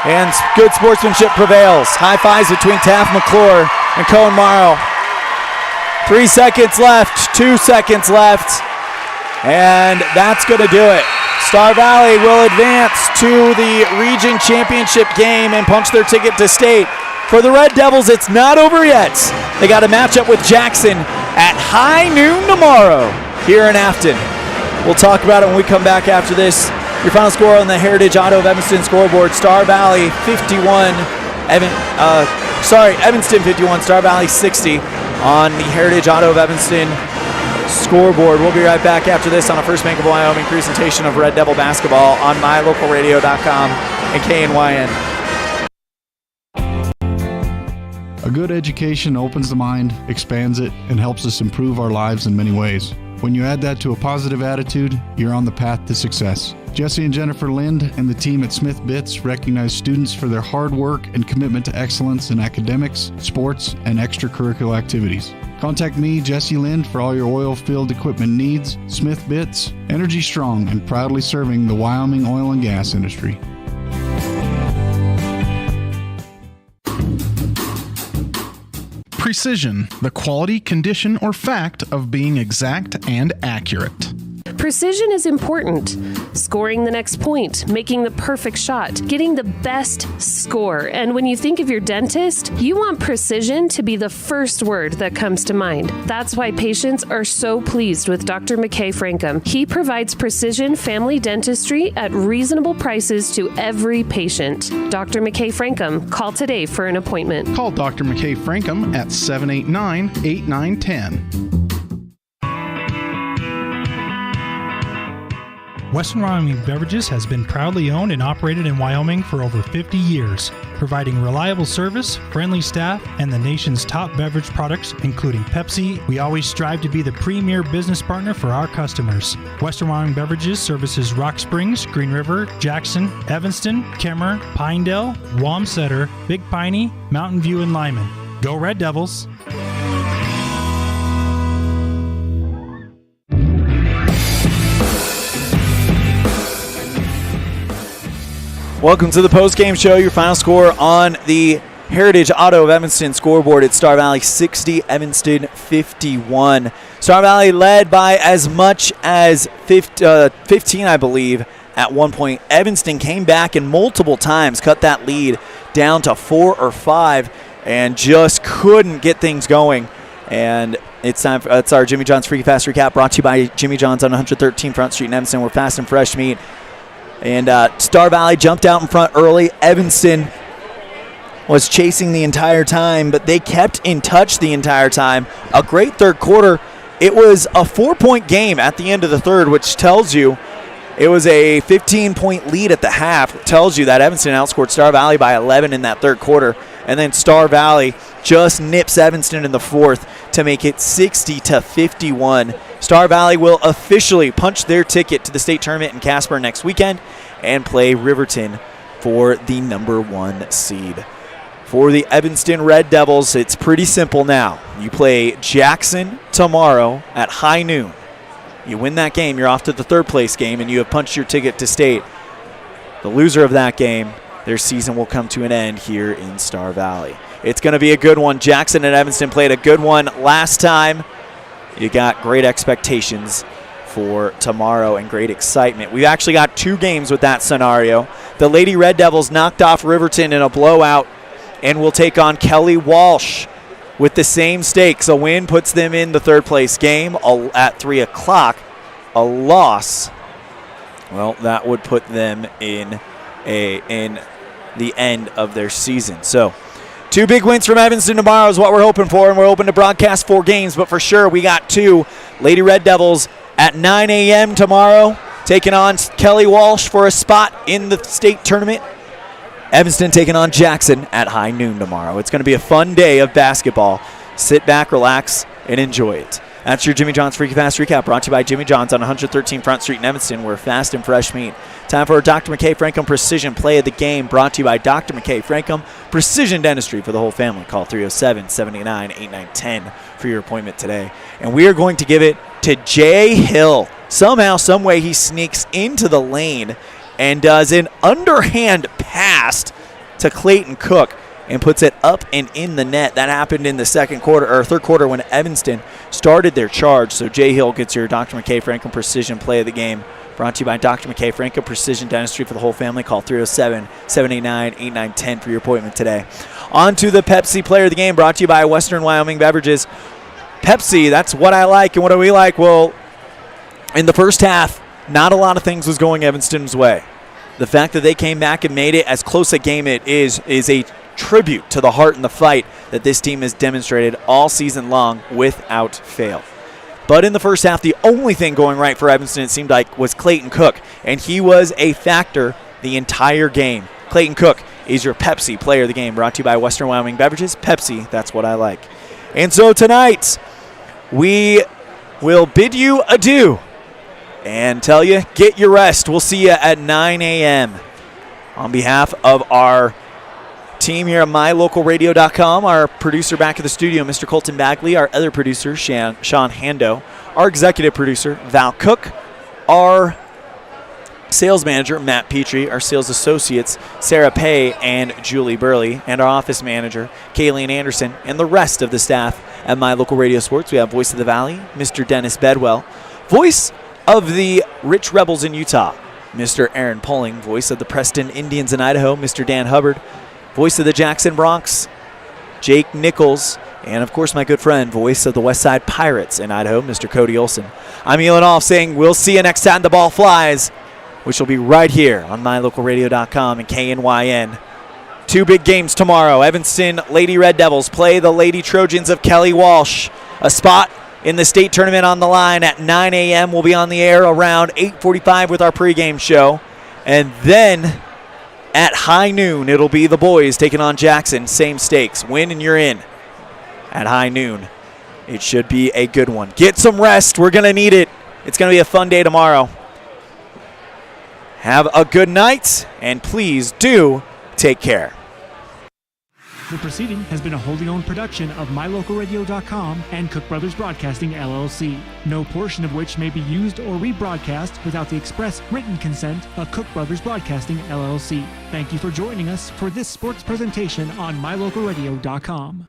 And good sportsmanship prevails. High fives between Taft McClure and Cohen Morrow. 3 seconds left, 2 seconds left. And that's going to do it. Star Valley will advance to the region championship game and punch their ticket to state. For the Red Devils, it's not over yet. They got a matchup with Jackson at high noon tomorrow here in Afton. We'll talk about it when we come back after this. Your final score on the Heritage Auto of Evanston scoreboard: Star Valley 51, Evanston 51, Star Valley 60 on the Heritage Auto of Evanston scoreboard. We'll be right back after this on a First Bank of Wyoming presentation of Red Devil basketball on mylocalradio.com and KNYN. A good education opens the mind, expands it, and helps us improve our lives in many ways. When you add that to a positive attitude, you're on the path to success. Jesse and Jennifer Lind and the team at Smith Bits recognize students for their hard work and commitment to excellence in academics, sports, and extracurricular activities. Contact me, Jesse Lind, for all your oil field equipment needs. Smith Bits, energy strong and proudly serving the Wyoming oil and gas industry. Precision, the quality, condition, or fact of being exact and accurate. Precision is important. Scoring the next point, making the perfect shot, getting the best score. And when you think of your dentist, you want precision to be the first word that comes to mind. That's why patients are so pleased with Dr. McKay Frankum. He provides precision family dentistry at reasonable prices to every patient. Dr. McKay Frankum, call today for an appointment. Call Dr. McKay Frankum at 789-8910. Western Wyoming Beverages has been proudly owned and operated in Wyoming for over 50 years, providing reliable service, friendly staff, and the nation's top beverage products, including Pepsi. We always strive to be the premier business partner for our customers. Western Wyoming Beverages services Rock Springs, Green River, Jackson, Evanston, Kemmer, Pinedale, Wamsutter, Big Piney, Mountain View, and Lyman. Go Red Devils! Welcome to the post-game show. Your final score on the Heritage Auto of Evanston scoreboard at Star Valley 60, Evanston 51. Star Valley led by as much as 15, I believe, at one point. Evanston came back and multiple times cut that lead down to 4 or 5 and just couldn't get things going. And it's time for our Jimmy John's Freaky Fast Recap, brought to you by Jimmy John's on 113 Front Street in Evanston. We're fast and fresh meat. And Star Valley jumped out in front early. Evanston was chasing the entire time, but they kept in touch the entire time. A great third quarter. It was a 4-point game at the end of the third, which tells you It was a 15-point lead at the half. It tells you that Evanston outscored Star Valley by 11 in that third quarter. And then Star Valley just nips Evanston in the fourth to make it 60-51. Star Valley will officially punch their ticket to the state tournament in Casper next weekend and play Riverton for the number 1 seed. For the Evanston Red Devils, it's pretty simple now. You play Jackson tomorrow at high noon. You win that game, you're off to the third place game, and you have punched your ticket to state. The loser of that game, their season will come to an end here in Star Valley. It's going to be a good one. Jackson and Evanston played a good one last time. You got great expectations for tomorrow and great excitement. We've actually got 2 games with that scenario. The Lady Red Devils knocked off Riverton in a blowout and will take on Kelly Walsh with the same stakes. A win puts them in the third place game at 3 o'clock. A loss, well, that would put them in the end of their season. So 2 big wins from Evanston tomorrow is what we're hoping for, and we're hoping to broadcast 4 games, but for sure we got 2. Lady Red Devils at 9 a.m. tomorrow, taking on Kelly Walsh for a spot in the state tournament. Evanston taking on Jackson at high noon tomorrow. It's going to be a fun day of basketball. Sit back, relax, and enjoy it. That's your Jimmy John's Freaky Fast Recap, brought to you by Jimmy John's on 113 Front Street in Evanston, where fast and fresh meat. Time for our Dr. McKay Franklin Precision Play of the Game, brought to you by Dr. McKay Franklin Precision Dentistry for the whole family. Call 307-789-8910 for your appointment today. And we are going to give it to Jay Hill. Somehow, some way, he sneaks into the lane and does an underhand pass to Clayton Cook and puts it up and in the net. That happened in the third quarter when Evanston started their charge. So Jay Hill gets your Dr. McKay Franklin Precision Play of the Game, brought to you by Dr. McKay Franklin Precision Dentistry for the whole family. Call 307-789-8910 for your appointment today. On to the Pepsi Player of the Game, brought to you by Western Wyoming Beverages. Pepsi, that's what I like. And what do we like? Well, in the first half, not a lot of things was going Evanston's way. The fact that they came back and made it as close a game it is a tribute to the heart and the fight that this team has demonstrated all season long without fail. But in the first half, the only thing going right for Evanston, it seemed like, was Clayton Cook, and he was a factor the entire game. Clayton Cook is your Pepsi Player of the Game, brought to you by Western Wyoming Beverages. Pepsi, that's what I like. And so tonight, we will bid you adieu and tell you, get your rest. We'll see you at 9 a.m. On behalf of our team here at MyLocalRadio.com, our producer back at the studio, Mr. Colton Bagley, our other producer, Sean Hando, our executive producer, Val Cook, our sales manager, Matt Petrie, our sales associates, Sarah Pay and Julie Burley, and our office manager, Kayleen Anderson, and the rest of the staff at My Local Radio Sports. We have Voice of the Valley, Mr. Dennis Bedwell, voice of the Rich Rebels in Utah, Mr. Aaron Poling, voice of the Preston Indians in Idaho, Mr. Dan Hubbard, voice of the Jackson Bronx, Jake Nichols, and of course my good friend, voice of the Westside Pirates in Idaho, Mr. Cody Olson. I'm Elan saying we'll see you next time the ball flies, which will be right here on MyLocalRadio.com and KNYN. 2 big games tomorrow. Evanston Lady Red Devils play the Lady Trojans of Kelly Walsh. A spot in the state tournament on the line at 9 a.m. We'll be on the air around 8:45 with our pregame show. And then at high noon, it'll be the boys taking on Jackson. Same stakes. Win and you're in. At high noon, it should be a good one. Get some rest. We're going to need it. It's going to be a fun day tomorrow. Have a good night, and please do take care. The proceeding has been a wholly owned production of MyLocalRadio.com and Cook Brothers Broadcasting, LLC, no portion of which may be used or rebroadcast without the express written consent of Cook Brothers Broadcasting, LLC. Thank you for joining us for this sports presentation on MyLocalRadio.com.